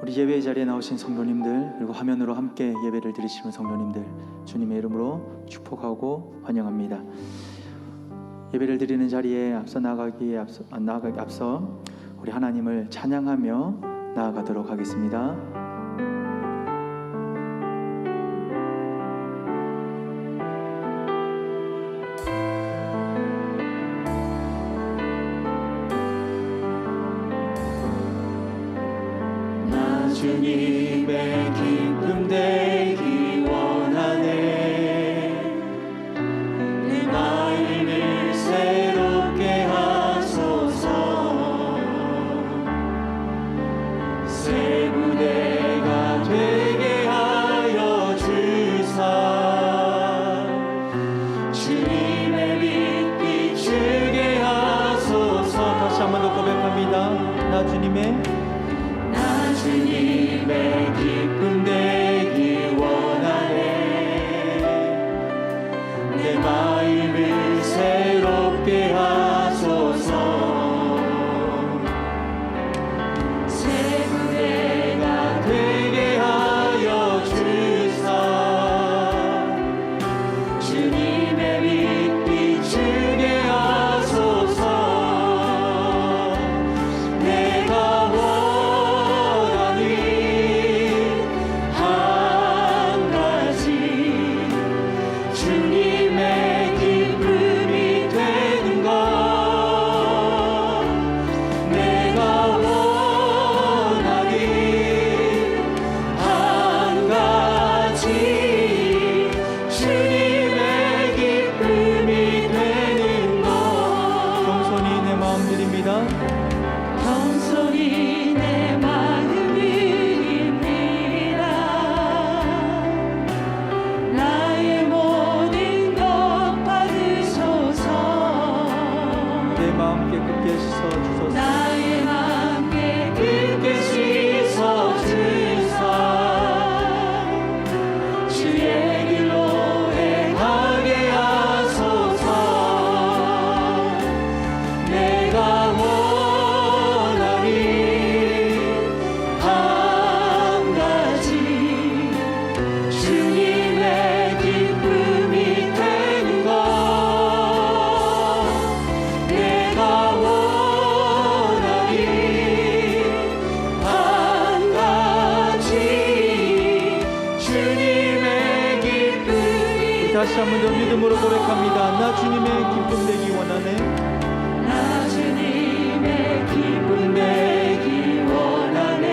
우리 예배 자리에 나오신 성도님들, 그리고 화면으로 함께 예배를 드리시는 성도님들, 주님의 이름으로 축복하고 환영합니다. 예배를 드리는 자리에 앞서 나가기에 앞서 우리 하나님을 찬양하며 나아가도록 하겠습니다. 주님의 기쁨 되기 원하네. 내 마음을 새롭게 하소서. 새 무대가 되게 하여 주사. 주님의 빛 비추게 하소서. 다시 한 번 더 고백합니다. 나 주님의 기쁨 되기 원하네. 내 마음을 새롭게 하소서. 새 무대가 되게 하여 주사. 주님의 빛 비추게 하소서. 다시 한 번 더 믿음으로 고백합니다. 나 주님의 기쁨 되기 원하네. 나 주님의 기쁨 되기 원하네.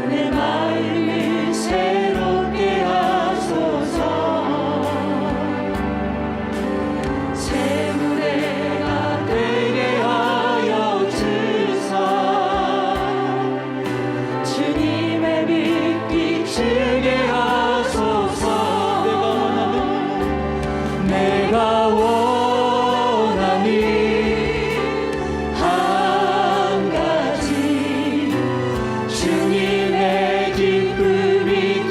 내 마음을 새롭게 하소서. 새 무대가 되게 하여 주사. 주님의 빛 비추게 하소서. 내가 원하니 한 가지. 주님의 기쁨이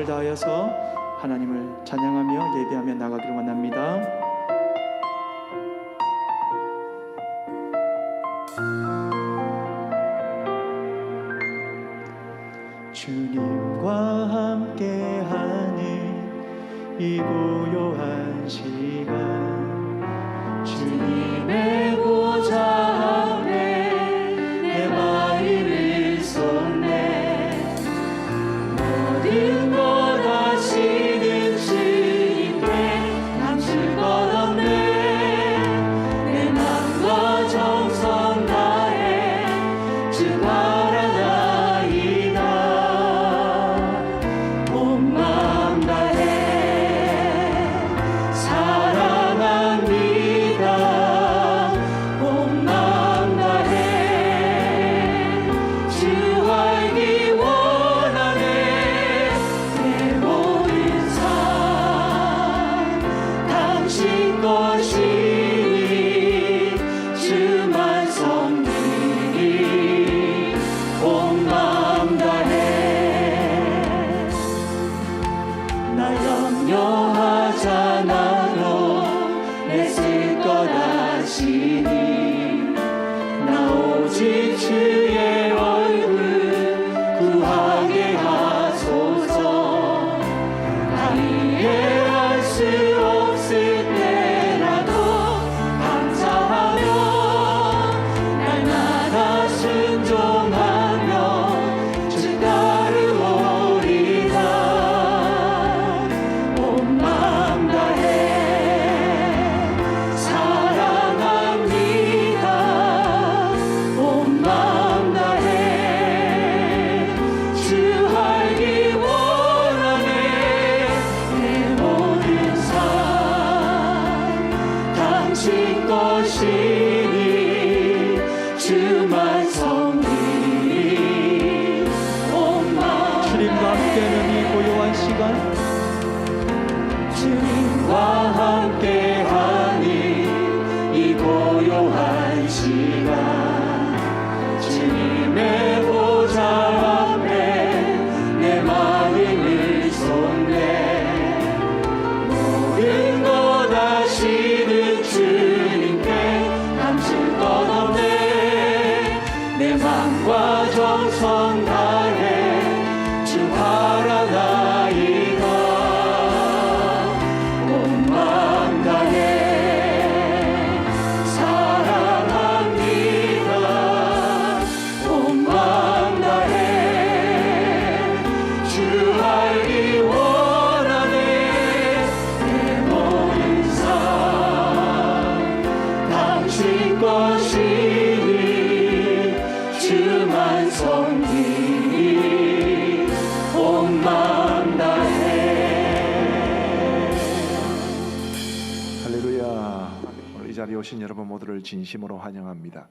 마음을 다하여서 하나님을 찬양하며 예배하며 나가기를 원합니다. 주님과 함께하는 이 고요한 시간, 주님의 보좌 앞에 내 마음을 쏟네. 모든 것 아시는 주님께 감출 것 없네. 내 맘과 정성 다해 주 바라나이다. 온 마음 다해 사랑합니다. 온 마음 다해 주 알기 원하네. 내 모든 삶 당신 것이니 주만 섬기리. 온 마음 다해 날 염려하잖아도 애쓸 것 아시니. 나 오직 주의 얼굴 구하게 하소서. 나 이해할 수 없을 때라도 감사하며 날마다 순종하며 주 따르오리다. 온 마음 다해 사랑합니다. 온 마음 다해 주 알기 원하네. 내 모든 삶 당신 것이니 주만 섬기리. 온 마음 주님과 함께하는 이 고요한 시간, 주님과 함께하니 이 고요한 시간, 주님의 보좌 앞에 내 마음을 쏟네. 모든 것 아시는 주님께 감출 것 없네. 내 맘과 정성 다해 주 바라나이다. 온 마음 다해 사랑합니다. 온 마음 다해 주 알기 원하네. 내 모든 삶 당신 것이니 주만 섬기리. 온 마음 다해. 할렐루야. 오늘 이 자리에 오신 여러분 모두를 진심으로 환영합니다.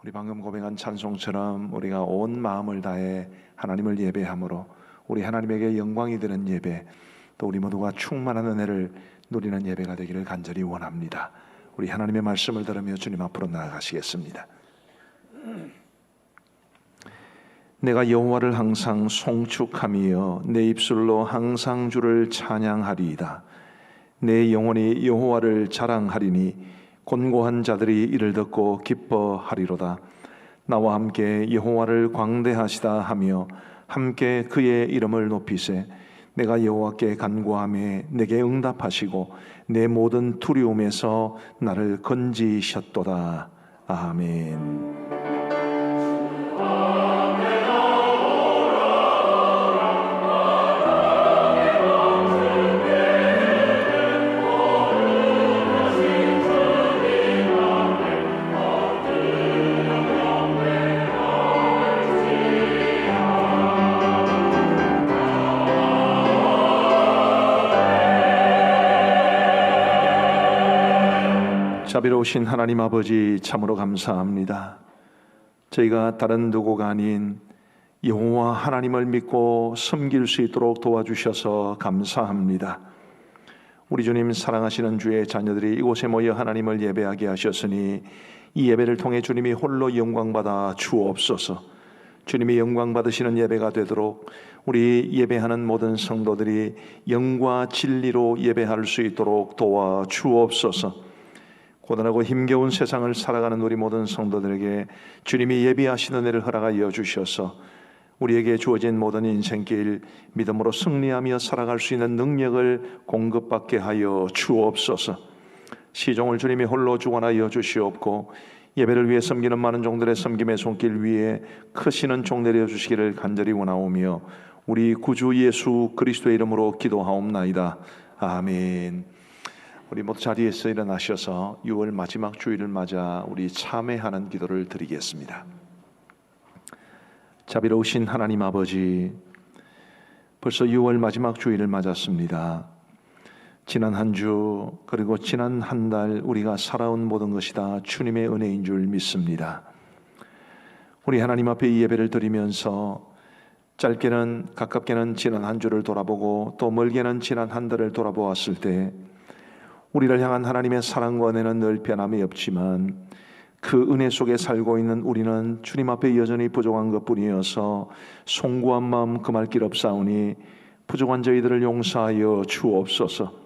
우리 방금 고백한 찬송처럼 우리가 온 마음을 다해 하나님을 예배함으로 우리 하나님에게 영광이 되는 예배, 또 우리 모두가 충만한 은혜를 누리는 예배가 되기를 간절히 원합니다. 우리 하나님의 말씀을 들으며 주님 앞으로 나아가시겠습니다. 내가 여호와를 항상 송축하며 내 입술로 항상 주를 찬양하리이다. 내 영혼이 여호와를 자랑하리니 곤고한 자들이 이를 듣고 기뻐하리로다. 나와 함께 여호와를 광대하시다 하며 함께 그의 이름을 높이세. 내가 여호와께 간구하매 내게 응답하시고 내 모든 두려움에서 나를 건지셨도다. 아멘. 자비로우신 하나님 아버지, 참으로 감사합니다. 저희가 다른 누구가 아닌 여호와 하나님을 믿고 섬길 수 있도록 도와주셔서 감사합니다. 우리 주님, 사랑하시는 주의 자녀들이 이곳에 모여 하나님을 예배하게 하셨으니 이 예배를 통해 주님이 홀로 영광받아 주옵소서. 주님이 영광 받으시는 예배가 되도록 우리 예배하는 모든 성도들이 영과 진리로 예배할 수 있도록 도와 주옵소서. 고단하고 힘겨운 세상을 살아가는 우리 모든 성도들에게 주님이 예비하신 은혜를 허락하여 주셔서 우리에게 주어진 모든 인생길 믿음으로 승리하며 살아갈 수 있는 능력을 공급받게 하여 주옵소서. 시종을 주님이 홀로 주관하여 주시옵고 예배를 위해 섬기는 많은 종들의 섬김의 손길 위에 크시는 종 내려 주시기를 간절히 원하오며 우리 구주 예수 그리스도의 이름으로 기도하옵나이다. 아멘. 우리 모두 자리에서 일어나셔서 6월 마지막 주일을 맞아 우리 참회하는 기도를 드리겠습니다. 자비로우신 하나님 아버지, 벌써 6월 마지막 주일을 맞았습니다. 지난 한 주 그리고 지난 한 달 우리가 살아온 모든 것이 다 주님의 은혜인 줄 믿습니다. 우리 하나님 앞에 이 예배를 드리면서 짧게는 가깝게는 지난 한 주를 돌아보고 또 멀게는 지난 한 달을 돌아보았을 때 우리를 향한 하나님의 사랑과 은혜는 늘 변함이 없지만 그 은혜 속에 살고 있는 우리는 주님 앞에 여전히 부족한 것뿐이어서 송구한 마음 금할 길 없사오니 부족한 저희들을 용서하여 주옵소서.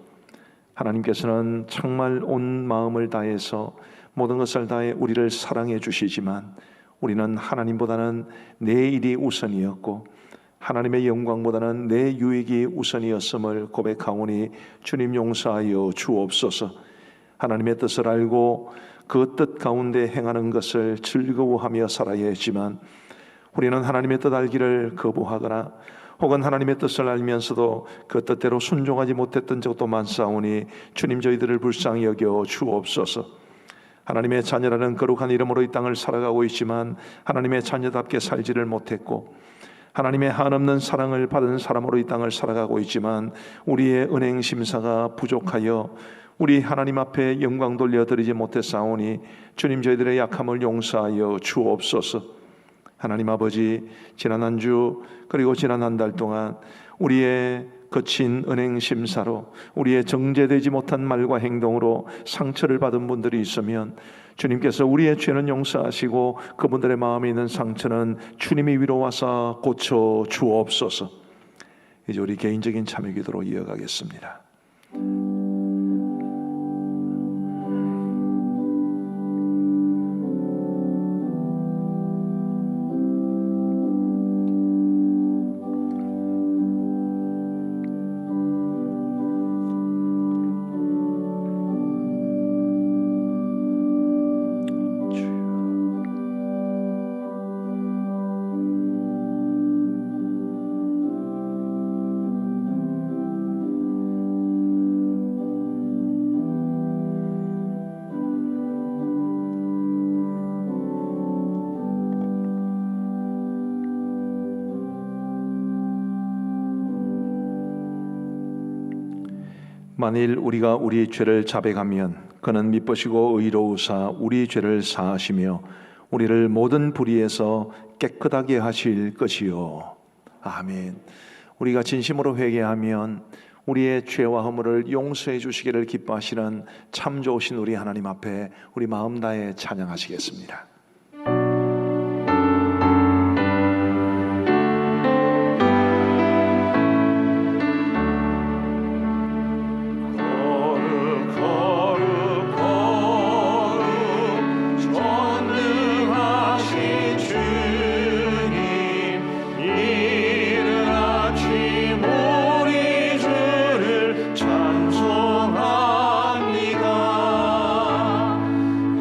하나님께서는 정말 온 마음을 다해서 모든 것을 다해 우리를 사랑해 주시지만 우리는 하나님보다는 내 일이 우선이었고 하나님의 영광보다는 내 유익이 우선이었음을 고백하오니 주님 용서하여 주옵소서. 하나님의 뜻을 알고 그 뜻 가운데 행하는 것을 즐거워하며 살아야 했지만 우리는 하나님의 뜻 알기를 거부하거나 혹은 하나님의 뜻을 알면서도 그 뜻대로 순종하지 못했던 적도 많사오니 주님 저희들을 불쌍히 여겨 주옵소서. 하나님의 자녀라는 거룩한 이름으로 이 땅을 살아가고 있지만 하나님의 자녀답게 살지를 못했고 하나님의 한없는 사랑을 받은 사람으로 이 땅을 살아가고 있지만 우리의 은행 심사가 부족하여 우리 하나님 앞에 영광 돌려드리지 못했사오니 주님 저희들의 약함을 용서하여 주옵소서. 하나님 아버지, 지난 한 주 그리고 지난 한 달 동안 우리의 거친 은행 심사로 우리의 정죄되지 못한 말과 행동으로 상처를 받은 분들이 있으면 주님께서 우리의 죄는 용서하시고 그분들의 마음에 있는 상처는 주님이 위로하사 고쳐 주옵소서. 이제 우리 개인적인 참여 기도로 이어가겠습니다. 만일 우리가 우리 죄를 자백하면 그는 미쁘시고 의로우사 우리 죄를 사하시며 우리를 모든 불의에서 깨끗하게 하실 것이요. 아멘. 우리가 진심으로 회개하면 우리의 죄와 허물을 용서해 주시기를 기뻐하시는 참 좋으신 우리 하나님 앞에 우리 마음 다해 찬양하시겠습니다. 찬송합니다.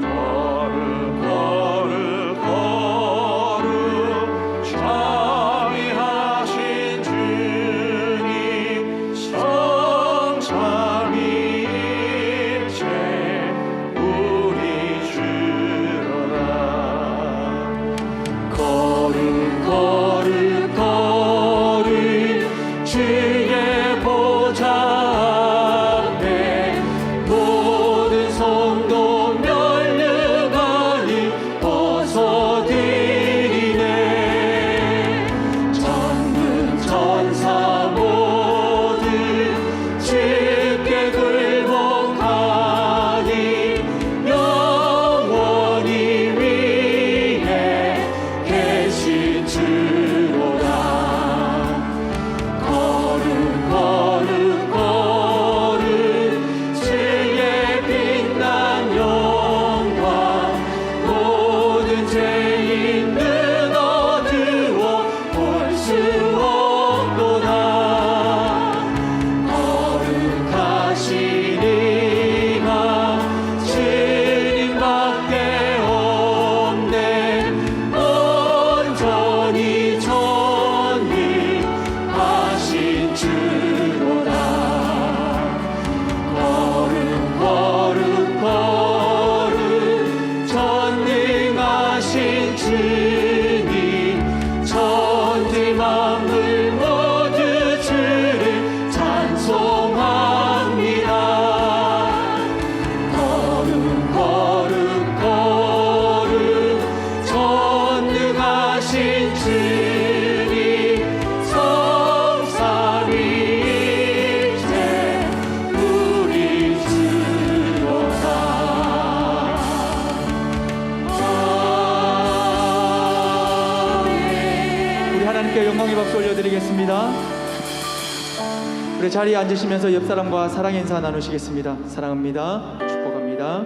거룩 영광의 박수 올려드리겠습니다. 우리 자리에 앉으시면서 옆 사람과 사랑의 인사 나누시겠습니다. 사랑합니다. 축복합니다.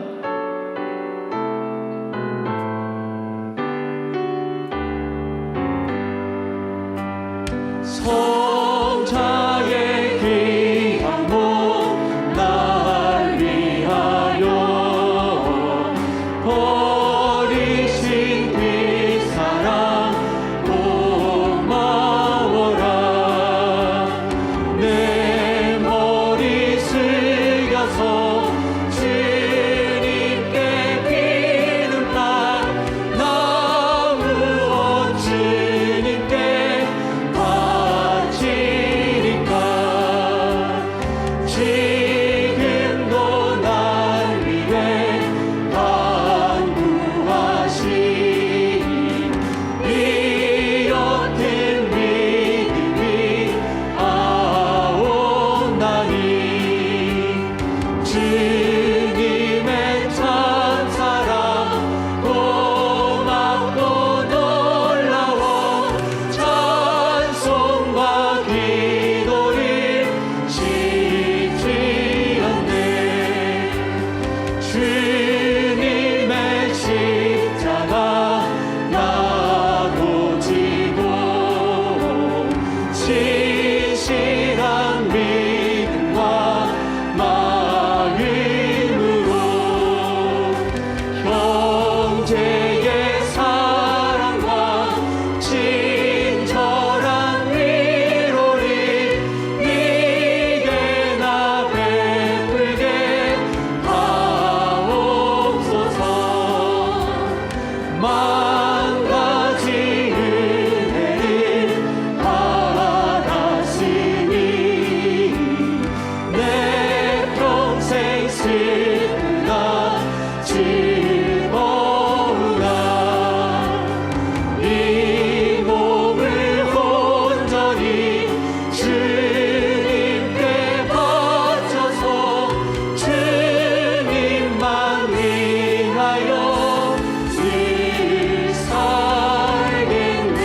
성자의 귀한 몸 날 위하여 버리신 뒷사랑 고마워라. 내 머리 숙여서 주님께 비는 날 나 무엇 주님께 바치리까. 지금도 날 위해 간구하신 이 옅은 믿음이 아옵나니 주님의 찬사랑 고맙고 놀라워 찬송과 기도를 쉬지 않네. 주님의 십자가 나고 지고 진실한 믿음과 마음으로 형제의 사랑과 친절한 위로를 네게 나 베풀게 하옵소서. 만 가지 은혜를 받았으니 내 평생 슬프나 즐거우나 이 몸을 온전히 주님께 바쳐서 주님만 위하여 늘 살겠네.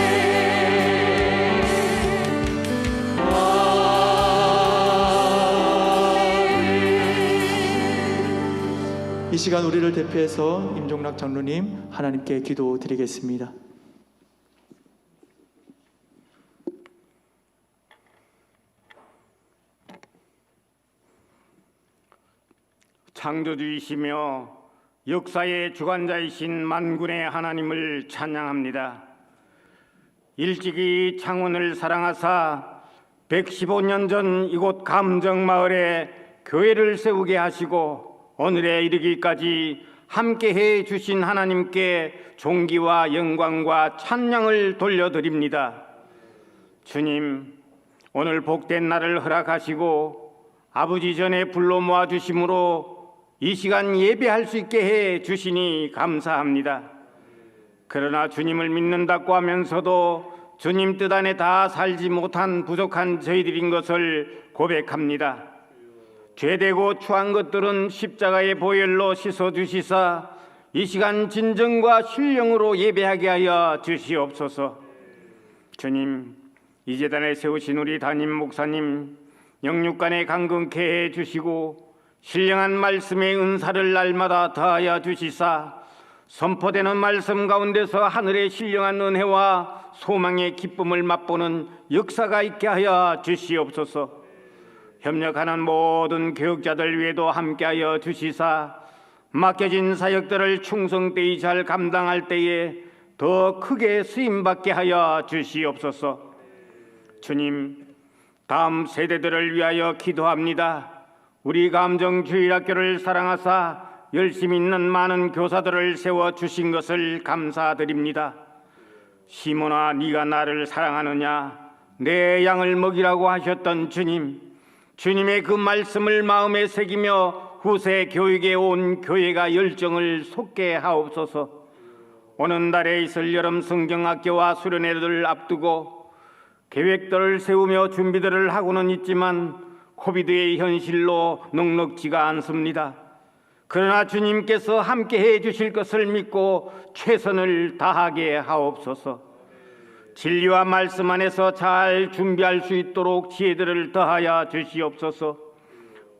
이 시간 우리를 대표해서 임종락 장로님 하나님께 기도드리겠습니다. 창조주이시며 역사의 주관자이신 만군의 하나님을 찬양합니다. 일찍이 창원을 사랑하사 115년 전 이곳 감정마을에 교회를 세우게 하시고 오늘에 이르기까지 함께해 주신 하나님께 존귀와 영광과 찬양을 돌려드립니다. 주님, 오늘 복된 날을 허락하시고 아버지 전에 불러 모아 주심으로 이 시간 예배할 수 있게 해 주시니 감사합니다. 그러나 주님을 믿는다고 하면서도 주님 뜻 안에 다 살지 못한 부족한 저희들인 것을 고백합니다. 죄되고 추한 것들은 십자가의 보혈로 씻어주시사 이 시간 진정과 신령으로 예배하게 하여 주시옵소서. 주님, 이 제단에 세우신 우리 담임 목사님 영육간에 강건케 해주시고 신령한 말씀의 은사를 날마다 더하여 주시사 선포되는 말씀 가운데서 하늘의 신령한 은혜와 소망의 기쁨을 맛보는 역사가 있게 하여 주시옵소서. 협력하는 모든 교육자들 위에도 함께하여 주시사 맡겨진 사역들을 충성되이 잘 감당할 때에 더 크게 쓰임받게 하여 주시옵소서. 주님, 다음 세대들을 위하여 기도합니다. 우리 감정주일학교를 사랑하사 열심히 있는 많은 교사들을 세워주신 것을 감사드립니다. 시몬아, 네가 나를 사랑하느냐? 내 양을 먹이라고 하셨던 주님, 주님의 그 말씀을 마음에 새기며 후세 교육에 온 교회가 열정을 솟게 하옵소서. 오는 달에 있을 여름 성경학교와 수련회를 앞두고 계획들을 세우며 준비들을 하고는 있지만 코비드의 현실로 넉넉지가 않습니다. 그러나 주님께서 함께 해 주실 것을 믿고 최선을 다하게 하옵소서. 진리와 말씀 안에서 잘 준비할 수 있도록 지혜들을 더하여 주시옵소서.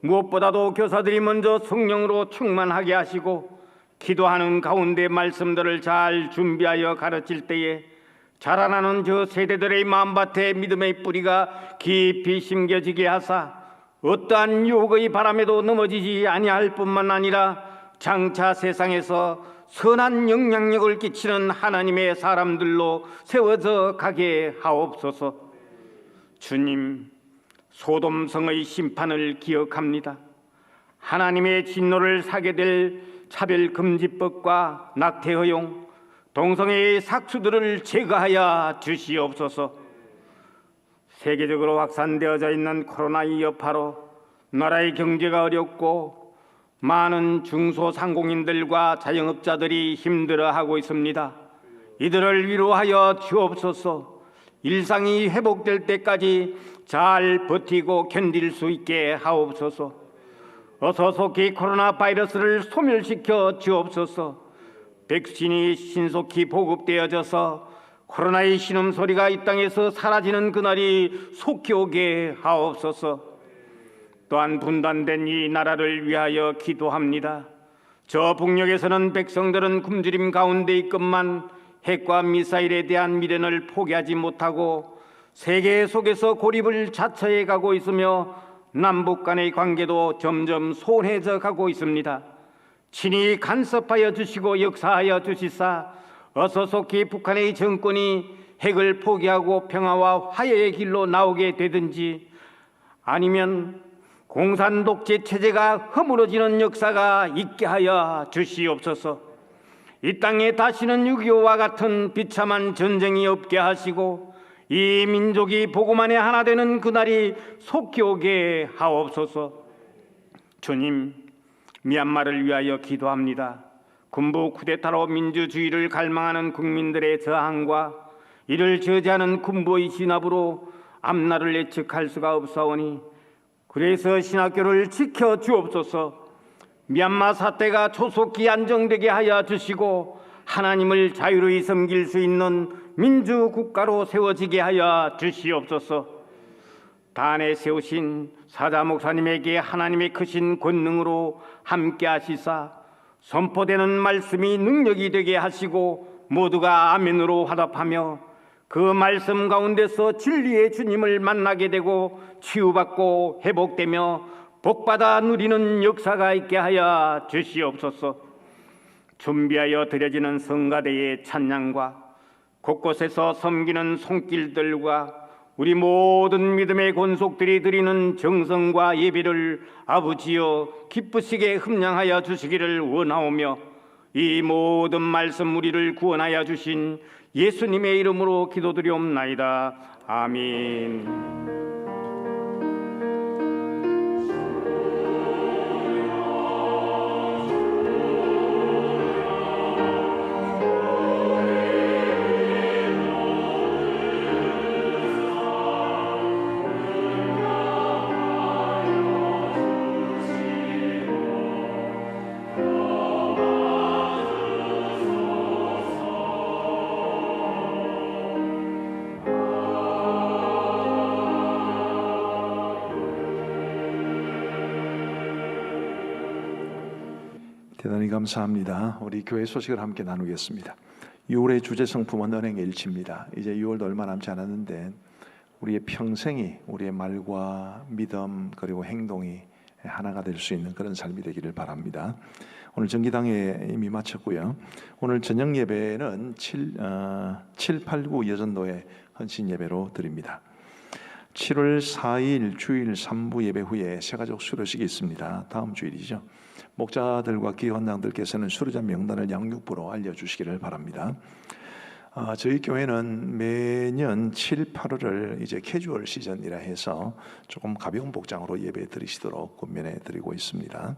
무엇보다도 교사들이 먼저 성령으로 충만하게 하시고 기도하는 가운데 말씀들을 잘 준비하여 가르칠 때에 자라나는 저 세대들의 마음밭에 믿음의 뿌리가 깊이 심겨지게 하사 어떠한 유혹의 바람에도 넘어지지 아니할 뿐만 아니라 장차 세상에서 선한 영향력을 끼치는 하나님의 사람들로 세워져 가게 하옵소서. 주님, 소돔성의 심판을 기억합니다. 하나님의 진노를 사게 될 차별금지법과 낙태 허용, 동성애의 삭수들을 제거하여 주시옵소서. 세계적으로 확산되어져 있는 코로나의 여파로 나라의 경제가 어렵고 많은 중소상공인들과 자영업자들이 힘들어하고 있습니다. 이들을 위로하여 주옵소서. 일상이 회복될 때까지 잘 버티고 견딜 수 있게 하옵소서. 어서 속히 코로나 바이러스를 소멸시켜 주옵소서. 백신이 신속히 보급되어져서 코로나의 신음소리가 이 땅에서 사라지는 그날이 속히 오게 하옵소서. 또한 분단된 이 나라를 위하여 기도합니다. 저 북녘에서는 백성들은 굶주림 가운데 있건만 핵과 미사일에 대한 미련을 포기하지 못하고 세계 속에서 고립을 자처해 가고 있으며 남북 간의 관계도 점점 소원해져 가고 있습니다. 친히 간섭하여 주시고 역사하여 주시사 어서 속히 북한의 정권이 핵을 포기하고 평화와 화해의 길로 나오게 되든지 아니면 공산 독재 체제가 허물어지는 역사가 있게 하여 주시옵소서. 이 땅에 다시는 6.25와 같은 비참한 전쟁이 없게 하시고 이 민족이 복음 안에 하나 되는 그날이 속히 오게 하옵소서. 주님, 미얀마를 위하여 기도합니다. 군부 쿠데타로 민주주의를 갈망하는 국민들의 저항과 이를 저지하는 군부의 진압으로 앞날을 예측할 수가 없사오니 그래서 신학교를 지켜 주옵소서. 미얀마 사태가 조속히 안정되게 하여 주시고 하나님을 자유로이 섬길 수 있는 민주국가로 세워지게 하여 주시옵소서. 단에 세우신 사자 목사님에게 하나님의 크신 권능으로 함께 하시사 선포되는 말씀이 능력이 되게 하시고 모두가 아멘으로 화답하며 그 말씀 가운데서 진리의 주님을 만나게 되고 치유받고 회복되며 복받아 누리는 역사가 있게 하여 주시옵소서. 준비하여 드려지는 성가대의 찬양과 곳곳에서 섬기는 손길들과 우리 모든 믿음의 권속들이 드리는 정성과 예배를 아버지여 기쁘시게 흠량하여 주시기를 원하오며 이 모든 말씀 우리를 구원하여 주신 예수님의 이름으로 기도드리옵나이다. 아멘. 대단히 감사합니다. 우리 교회 소식을 함께 나누겠습니다. 6월의 주제 성품은 은행의 일치입니다. 이제 6월도 얼마 남지 않았는데 우리의 평생이 우리의 말과 믿음 그리고 행동이 하나가 될 수 있는 그런 삶이 되기를 바랍니다. 오늘 정기당에 이미 마쳤고요. 오늘 저녁 예배는 789 여전도의 헌신 예배로 드립니다. 7월 4일 주일 3부 예배 후에 새가족 수료식이 있습니다. 다음 주일이죠. 목자들과 기관장들께서는 수료자 명단을 양육부로 알려주시기를 바랍니다. 저희 교회는 매년 7, 8월을 이제 캐주얼 시즌이라 해서 조금 가벼운 복장으로 예배 드리시도록 권면해 드리고 있습니다.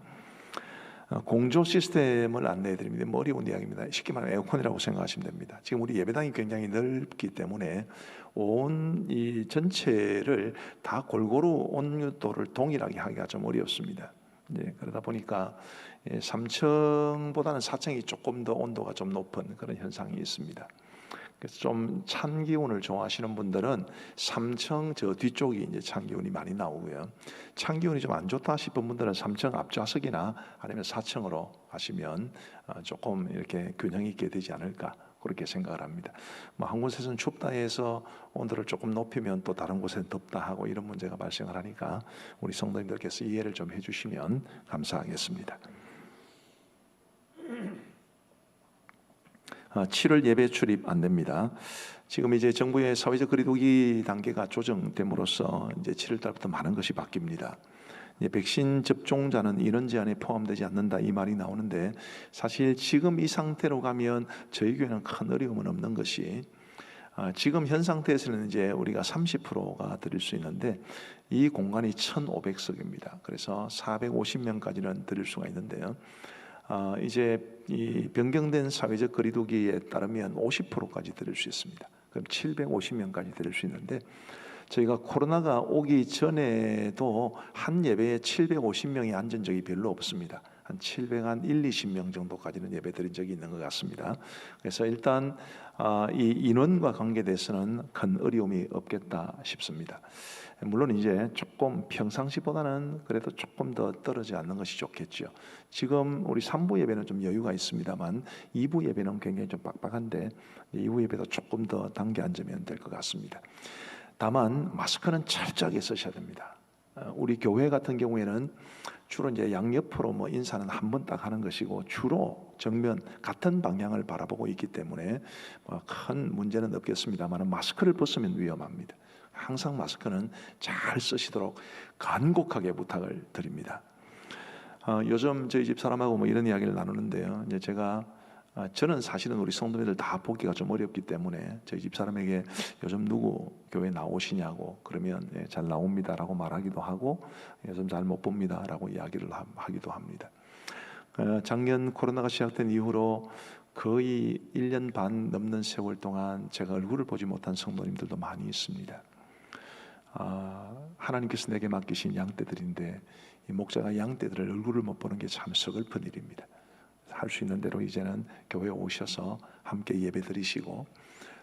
공조 시스템을 안내해 드립니다. 뭐 어려운 이야기입니다. 쉽게 말하면 에어컨이라고 생각하시면 됩니다. 지금 우리 예배당이 굉장히 넓기 때문에 온 이 전체를 다 골고루 온도를 동일하게 하기가 좀 어렵습니다. 네, 그러다 보니까 3층보다는 4층이 조금 더 온도가 좀 높은 그런 현상이 있습니다. 그래서 좀 찬 기운을 좋아하시는 분들은 3층 저 뒤쪽이 이제 찬 기운이 많이 나오고요. 찬 기운이 좀 안 좋다 싶은 분들은 3층 앞좌석이나 아니면 4층으로 하시면 조금 이렇게 균형 있게 되지 않을까 그렇게 생각을 합니다. 뭐 한 곳에서는 춥다 해서 온도를 조금 높이면 또 다른 곳에는 덥다 하고 이런 문제가 발생을 하니까 우리 성도님들께서 이해를 좀 해주시면 감사하겠습니다. 7월 예배 출입 안내입니다. 지금 이제 정부의 사회적 거리두기 단계가 조정됨으로써 이제 7월 달부터 많은 것이 바뀝니다. 백신 접종자는 인원 제한에 포함되지 않는다 이 말이 나오는데 사실 지금 이 상태로 가면 저희 교회는 큰 어려움은 없는 것이 지금 현 상태에서는 이제 우리가 30%가 드릴 수 있는데 이 공간이 1,500석입니다. 그래서 450명까지는 드릴 수가 있는데요. 이제 이 변경된 사회적 거리두기에 따르면 50%까지 드릴 수 있습니다. 그럼 750명까지 드릴 수 있는데 저희가 코로나가 오기 전에도 한 예배에 750명이 앉은 적이 별로 없습니다. 한 720명 정도까지는 예배 드린 적이 있는 것 같습니다. 그래서 일단 이 인원과 관계돼서는 큰 어려움이 없겠다 싶습니다. 물론 이제 조금 평상시보다는 그래도 조금 더 떨어지지 않는 것이 좋겠죠. 지금 우리 3부 예배는 좀 여유가 있습니다만 2부 예배는 굉장히 좀 빡빡한데 2부 예배도 조금 더 당겨 앉으면 될 것 같습니다. 다만 마스크는 철저하게 쓰셔야 됩니다. 우리 교회 같은 경우에는 주로 이제 양옆으로 뭐 인사는 한 번 딱 하는 것이고 주로 정면 같은 방향을 바라보고 있기 때문에 뭐 큰 문제는 없겠습니다만 마스크를 벗으면 위험합니다. 항상 마스크는 잘 쓰시도록 간곡하게 부탁을 드립니다. 요즘 저희 집 사람하고 뭐 이런 이야기를 나누는데요. 이제 저는 사실은 우리 성도님들 다 보기가 좀 어렵기 때문에 저희 집 사람에게 요즘 누구 교회 나오시냐고 그러면 잘 나옵니다라고 말하기도 하고 요즘 잘 못 봅니다라고 이야기를 하기도 합니다. 작년 코로나가 시작된 이후로 거의 1년 반 넘는 세월 동안 제가 얼굴을 보지 못한 성도님들도 많이 있습니다. 하나님께서 내게 맡기신 양떼들인데 이 목자가 양떼들의 얼굴을 못 보는 게 참 서글픈 일입니다. 할 수 있는 대로 이제는 교회에 오셔서 함께 예배 드리시고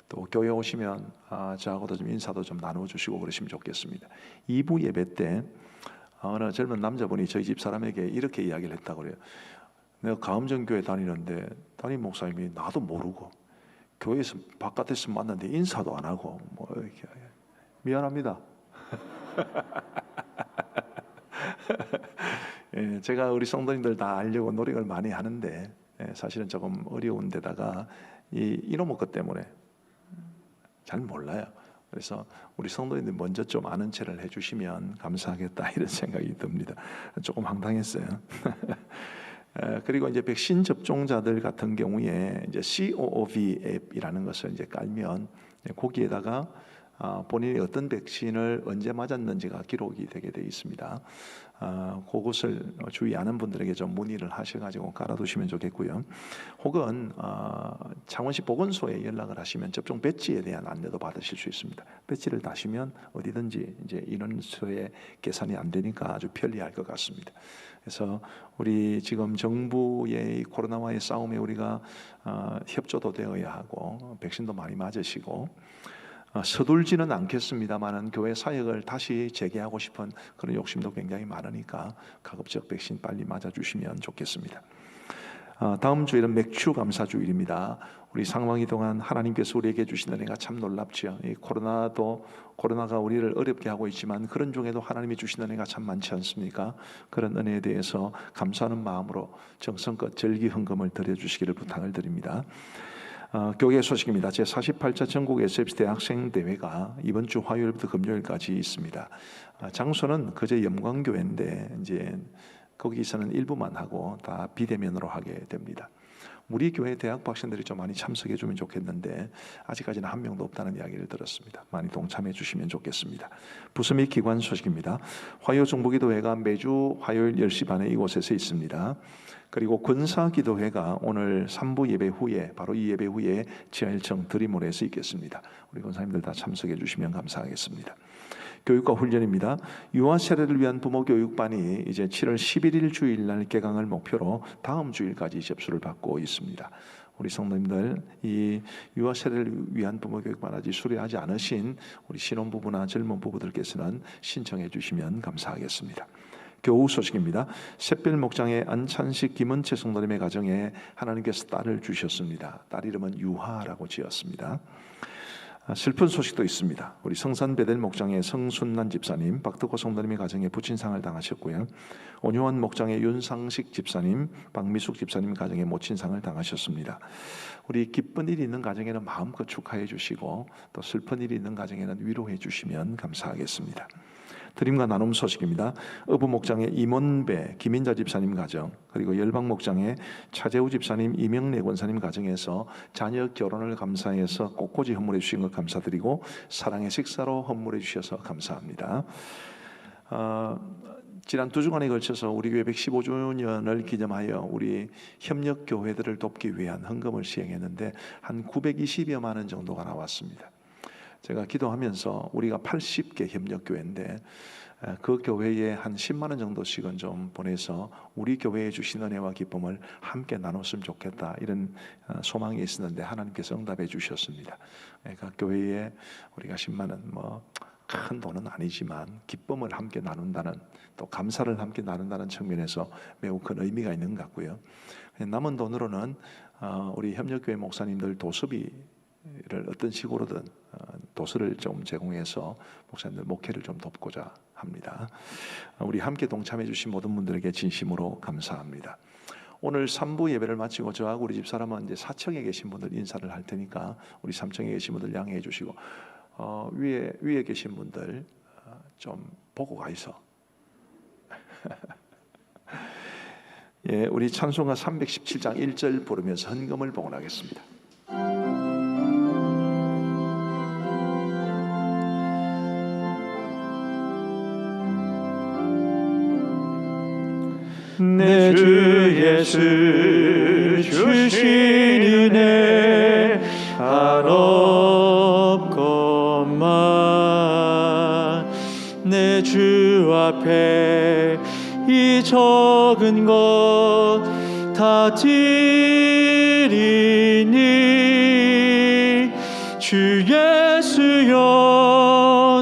또 교회 오시면 저하고도 좀 인사도 좀 나눠주시고 그러시면 좋겠습니다. 2부 예배 때 어느 젊은 남자분이 저희 집 사람에게 이렇게 이야기를 했다고 그래요. 내가 가음정 교회 다니는데 담임 목사님이 나도 모르고 교회에서 바깥에서 만났는데 인사도 안 하고 뭐 이렇게 미안합니다. 예, 제가 우리 성도님들 다 알려고 노력을 많이 하는데 사실은 조금 어려운 데다가 이놈의 것 때문에 잘 몰라요. 그래서 우리 성도님들 먼저 좀 아는 체를 해주시면 감사하겠다 이런 생각이 듭니다. 조금 황당했어요. 그리고 이제 백신 접종자들 같은 경우에 이제 COOV 앱이라는 것을 이제 깔면 거기에다가 본인이 어떤 백신을 언제 맞았는지가 기록이 되게 되어 있습니다. 그것을 주의하는 분들에게 좀 문의를 하셔가지고 깔아두시면 좋겠고요. 혹은 창원시 보건소에 연락을 하시면 접종 배지에 대한 안내도 받으실 수 있습니다. 배지를 다시면 어디든지 이제 인원수의 계산이 안 되니까 아주 편리할 것 같습니다. 그래서 우리 지금 정부의 코로나와의 싸움에 우리가 협조도 되어야 하고 백신도 많이 맞으시고 서둘지는 않겠습니다만은 교회 사역을 다시 재개하고 싶은 그런 욕심도 굉장히 많으니까 가급적 백신 빨리 맞아주시면 좋겠습니다. 다음 주일은 맥주 감사 주일입니다. 우리 상황이 동안 하나님께서 우리에게 주신 은혜가 참 놀랍죠. 이 코로나가 우리를 어렵게 하고 있지만 그런 중에도 하나님이 주신 은혜가 참 많지 않습니까? 그런 은혜에 대해서 감사하는 마음으로 정성껏 절기 헌금을 드려주시기를 부탁을 드립니다. 교회 소식입니다. 제48차 전국 SFC 대학생 대회가 이번 주 화요일부터 금요일까지 있습니다. 장소는 그제 영광교회인데 이제 거기서는 일부만 하고 다 비대면으로 하게 됩니다. 우리 교회 대학 학생들이 좀 많이 참석해 주면 좋겠는데 아직까지는 한 명도 없다는 이야기를 들었습니다. 많이 동참해 주시면 좋겠습니다. 부서 및 기관 소식입니다. 화요 중보기도회가 매주 화요일 10시 반에 이곳에서 있습니다. 그리고 권사기도회가 오늘 3부 예배 후에 바로 이 예배 후에 지하 1층 드림홀에서 있겠습니다. 우리 권사님들 다 참석해 주시면 감사하겠습니다. 교육과 훈련입니다. 유아 세대를 위한 부모 교육반이 이제 7월 11일 주일날 개강을 목표로 다음 주일까지 접수를 받고 있습니다. 우리 성도님들 이 유아 세대를 위한 부모 교육만 하지 수료하지 않으신 우리 신혼부부나 젊은 부부들께서는 신청해 주시면 감사하겠습니다. 교우 소식입니다. 샛별 목장의 안찬식 김은채 성도님의 가정에 하나님께서 딸을 주셨습니다. 딸 이름은 유하라고 지었습니다. 슬픈 소식도 있습니다. 우리 성산 베델 목장의 성순난 집사님, 박덕호 성도님의 가정에 부친상을 당하셨고요. 온유원 목장의 윤상식 집사님, 박미숙 집사님 가정에 모친상을 당하셨습니다. 우리 기쁜 일이 있는 가정에는 마음껏 축하해 주시고 또 슬픈 일이 있는 가정에는 위로해 주시면 감사하겠습니다. 드림과 나눔 소식입니다. 어부 목장의 임원배 김인자 집사님 가정, 그리고 열방 목장의 차재우 집사님, 이명래 권사님 가정에서 자녀 결혼을 감사해서 꽃꽂이 헌물해 주신 것 감사드리고 사랑의 식사로 헌물해 주셔서 감사합니다. 지난 2주간에 걸쳐서 우리 교회 115주년을 기념하여 우리 협력 교회들을 돕기 위한 헌금을 시행했는데 한 920여만 원 정도가 나왔습니다. 제가 기도하면서 우리가 80개 협력교회인데 그 교회에 한 10만 원 정도씩은 좀 보내서 우리 교회에 주신 은혜와 기쁨을 함께 나눴으면 좋겠다, 이런 소망이 있었는데 하나님께서 응답해 주셨습니다. 각 교회에 우리가 10만 원 큰 돈은 아니지만 기쁨을 함께 나눈다는, 또 감사를 함께 나눈다는 측면에서 매우 큰 의미가 있는 것 같고요. 남은 돈으로는 우리 협력교회 목사님들 도서비를 어떤 식으로든 도서를 좀 제공해서 목사님들 목회를 좀 돕고자 합니다. 우리 함께 동참해 주신 모든 분들에게 진심으로 감사합니다. 오늘 3부 예배를 마치고 저하고 우리 집사람은 이제 4층에 계신 분들 인사를 할 테니까 우리 3층에 계신 분들 양해해 주시고 위에 계신 분들 좀 보고 가 있어. 예, 우리 찬송가 317장 1절 부르면서 헌금을 봉헌하겠습니다. 내 주 예수 주신 은혜 한없건만 내 주 앞에 이 적은 것 다 드리니 주 예수여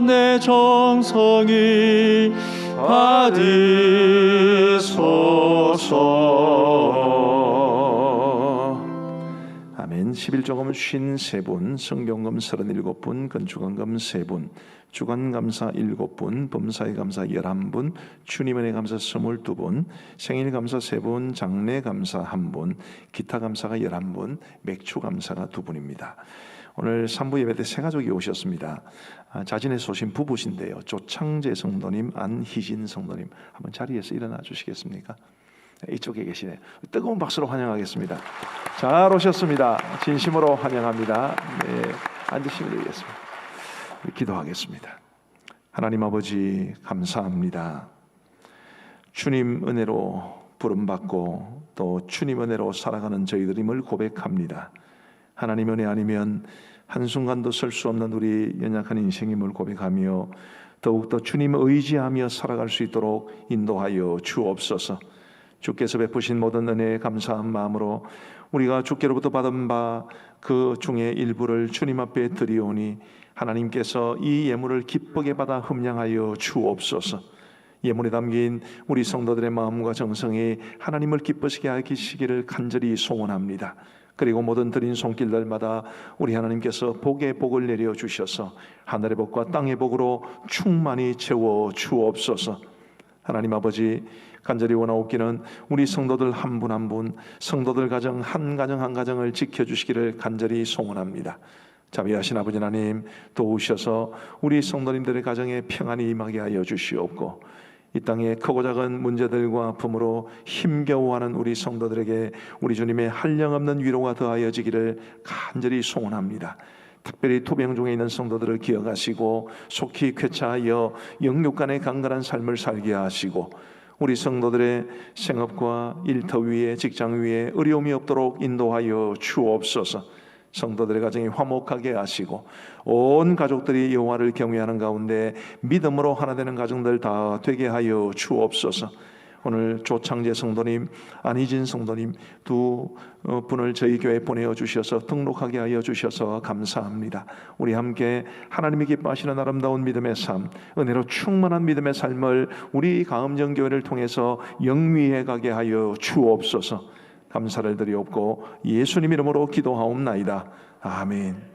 내 정성이 받으소서. 아멘. 11조금 53분, 성경금 37분, 건축원금 3분, 주간감사 7분, 범사의감사 11분, 주님은혜 감사 22분, 생일감사 3분, 장례감사 1분, 기타감사가 11분, 맥주감사가 2분입니다. 오늘 3부 예배 때 세 가족이 오셨습니다. 자진해서 오신 부부신데요, 조창재 성도님, 안희진 성도님, 한번 자리에서 일어나 주시겠습니까? 이쪽에 계시네요. 뜨거운 박수로 환영하겠습니다. 잘 오셨습니다. 진심으로 환영합니다. 네, 앉으시면 되겠습니다. 기도하겠습니다. 하나님 아버지 감사합니다. 주님 은혜로 부름받고 또 주님 은혜로 살아가는 저희들임을 고백합니다. 하나님 은혜 아니면 한순간도 설 수 없는 우리 연약한 인생임을 고백하며 더욱더 주님을 의지하며 살아갈 수 있도록 인도하여 주옵소서. 주께서 베푸신 모든 은혜에 감사한 마음으로 우리가 주께로부터 받은 바 그 중에 일부를 주님 앞에 드리오니 하나님께서 이 예물을 기쁘게 받아 흠량하여 주옵소서. 예물에 담긴 우리 성도들의 마음과 정성이 하나님을 기쁘시게 하시기를 간절히 소원합니다. 그리고 모든 드린 손길들마다 우리 하나님께서 복의 복을 내려 주셔서 하늘의 복과 땅의 복으로 충만히 채워 주옵소서. 하나님 아버지 간절히 원하옵기는 우리 성도들 한 분 한 분, 성도들 가정 한 가정을 지켜주시기를 간절히 소원합니다. 자비하신 아버지 하나님, 도우셔서 우리 성도님들의 가정에 평안이 임하게 하여 주시옵고 이 땅의 크고 작은 문제들과 아픔으로 힘겨워하는 우리 성도들에게 우리 주님의 한량없는 위로가 더하여지기를 간절히 소원합니다. 특별히 토병 중에 있는 성도들을 기억하시고 속히 쾌차하여 영육간의 강건한 삶을 살게 하시고 우리 성도들의 생업과 일터 위에 직장 위에 어려움이 없도록 인도하여 주옵소서. 성도들의 가정이 화목하게 하시고 온 가족들이 여호와를 경외하는 가운데 믿음으로 하나 되는 가정들 다 되게 하여 주옵소서. 오늘 조창재 성도님, 안희진 성도님 두 분을 저희 교회에 보내주셔서 등록하게 하여 주셔서 감사합니다. 우리 함께 하나님이 기뻐하시는 아름다운 믿음의 삶, 은혜로 충만한 믿음의 삶을 우리 가음정교회를 통해서 영위해 가게 하여 주옵소서. 감사를 드리옵고 예수님 이름으로 기도하옵나이다. 아멘.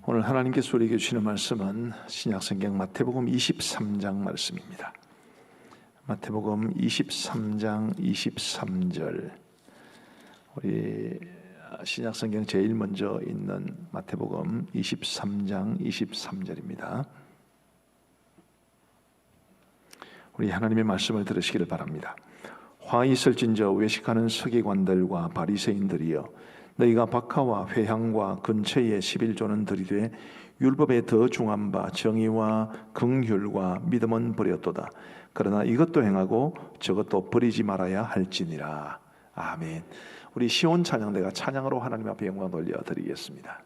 오늘 하나님께서 우리에게 주시는 말씀은 신약성경 마태복음 23장 말씀입니다. 마태복음 23장 23절, 우리 신약성경 제일 먼저 있는 마태복음 23장 23절입니다. 우리 하나님의 말씀을 들으시기를 바랍니다. 화 있을진저 외식하는 서기관들과 바리새인들이여, 너희가 박하와 회향과 근처에 11조는 들이되 율법에 더 중한 바 정의와 긍휼과 믿음은 버렸도다. 그러나 이것도 행하고 저것도 버리지 말아야 할지니라. 아멘. 우리 시온 찬양대가 찬양으로 하나님 앞에 영광 돌려드리겠습니다.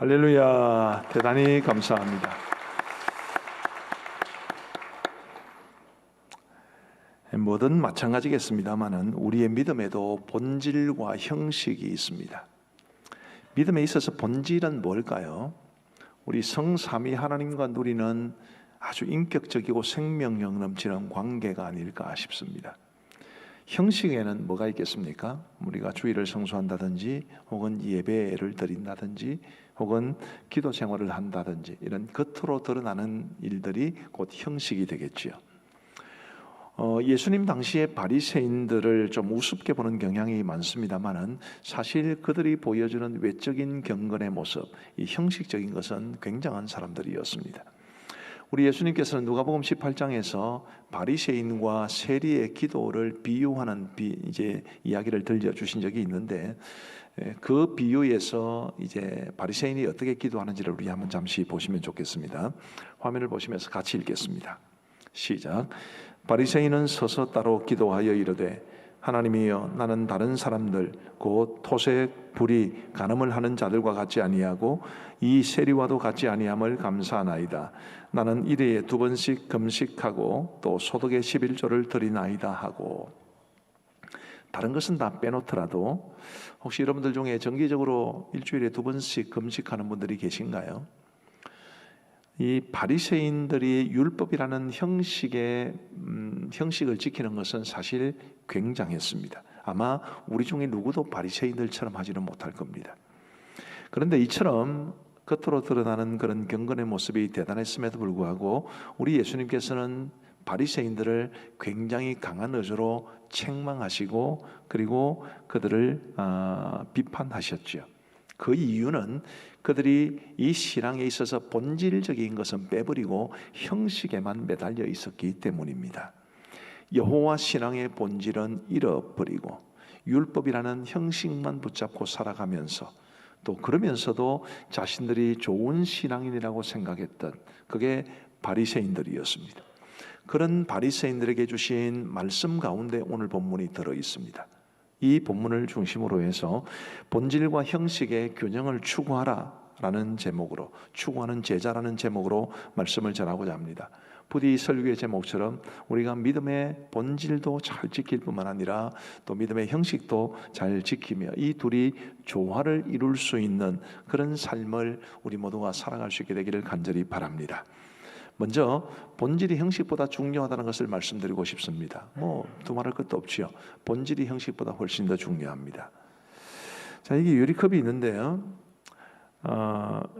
할렐루야. 대단히 감사합니다. 뭐든 마찬가지겠습니다만은 우리의 믿음에도 본질과 형식이 있습니다. 믿음에 있어서 본질은 뭘까요? 우리 성삼위 하나님과 누리는 아주 인격적이고 생명력 넘치는 관계가 아닐까 싶습니다. 형식에는 뭐가 있겠습니까? 우리가 주일을 성수한다든지 혹은 예배를 드린다든지 혹은 기도 생활을 한다든지 이런 겉으로 드러나는 일들이 곧 형식이 되겠지요. 예수님 당시에 바리새인들을 좀 우습게 보는 경향이 많습니다만은 사실 그들이 보여주는 외적인 경건의 모습, 이 형식적인 것은 굉장한 사람들이었습니다. 우리 예수님께서는 누가복음 18장에서 바리새인과 세리의 기도를 비유하는 이제 이야기를 들려주신 적이 있는데, 그 비유에서 이제 바리새인이 어떻게 기도하는지를 우리 한번 잠시 보시면 좋겠습니다. 화면을 보시면서 같이 읽겠습니다. 시작. 바리새인은 서서 따로 기도하여 이르되 하나님이여, 나는 다른 사람들 곧 토색, 불의, 간음을 하는 자들과 같지 아니하고 이 세리와도 같지 아니함을 감사하나이다. 나는 일회에 2번씩 금식하고 또 소득의 11조를 드리나이다 하고. 다른 것은 다 빼놓더라도 혹시 여러분들 중에 정기적으로 일주일에 2번씩 금식하는 분들이 계신가요? 이 바리새인들이 율법이라는 형식을 지키는 것은 사실 굉장했습니다. 아마 우리 중에 누구도 바리새인들처럼 하지는 못할 겁니다. 그런데 이처럼 겉으로 드러나는 그런 경건의 모습이 대단했음에도 불구하고 우리 예수님께서는 바리새인들을 굉장히 강한 어조로 책망하시고 그리고 그들을 비판하셨죠. 그 이유는 그들이 이 신앙에 있어서 본질적인 것은 빼버리고 형식에만 매달려 있었기 때문입니다. 여호와 신앙의 본질은 잃어버리고 율법이라는 형식만 붙잡고 살아가면서 또 그러면서도 자신들이 좋은 신앙인이라고 생각했던 그게 바리새인들이었습니다. 그런 바리새인들에게 주신 말씀 가운데 오늘 본문이 들어 있습니다. 이 본문을 중심으로 해서 본질과 형식의 균형을 추구하라라는 제목으로, 추구하는 제자라는 제목으로 말씀을 전하고자 합니다. 부디 설교의 제목처럼 우리가 믿음의 본질도 잘 지킬 뿐만 아니라 또 믿음의 형식도 잘 지키며 이 둘이 조화를 이룰 수 있는 그런 삶을 우리 모두가 살아갈 수 있게 되기를 간절히 바랍니다. 먼저 본질이 형식보다 중요하다는 것을 말씀드리고 싶습니다. 두말할 것도 없지요. 본질이 형식보다 훨씬 더 중요합니다. 자, 이게 유리컵이 있는데요.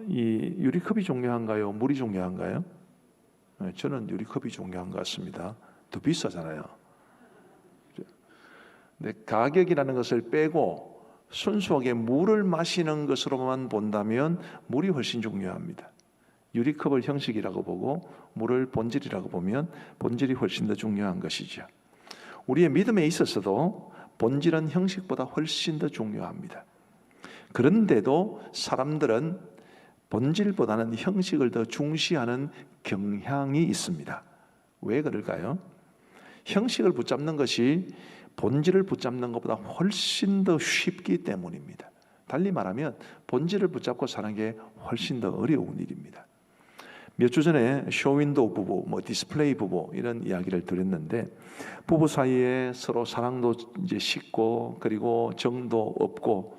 이 유리컵이 중요한가요? 물이 중요한가요? 저는 유리컵이 중요한 것 같습니다. 더 비싸잖아요. 근데 가격이라는 것을 빼고 순수하게 물을 마시는 것으로만 본다면 물이 훨씬 중요합니다. 유리컵을 형식이라고 보고 물을 본질이라고 보면 본질이 훨씬 더 중요한 것이죠. 우리의 믿음에 있어서도 본질은 형식보다 훨씬 더 중요합니다. 그런데도 사람들은 본질보다는 형식을 더 중시하는 경향이 있습니다. 왜 그럴까요? 형식을 붙잡는 것이 본질을 붙잡는 것보다 훨씬 더 쉽기 때문입니다. 달리 말하면 본질을 붙잡고 사는 게 훨씬 더 어려운 일입니다. 몇 주 전에 쇼윈도우 부부, 디스플레이 부부 이런 이야기를 드렸는데 부부 사이에 서로 사랑도 이제 식고 그리고 정도 없고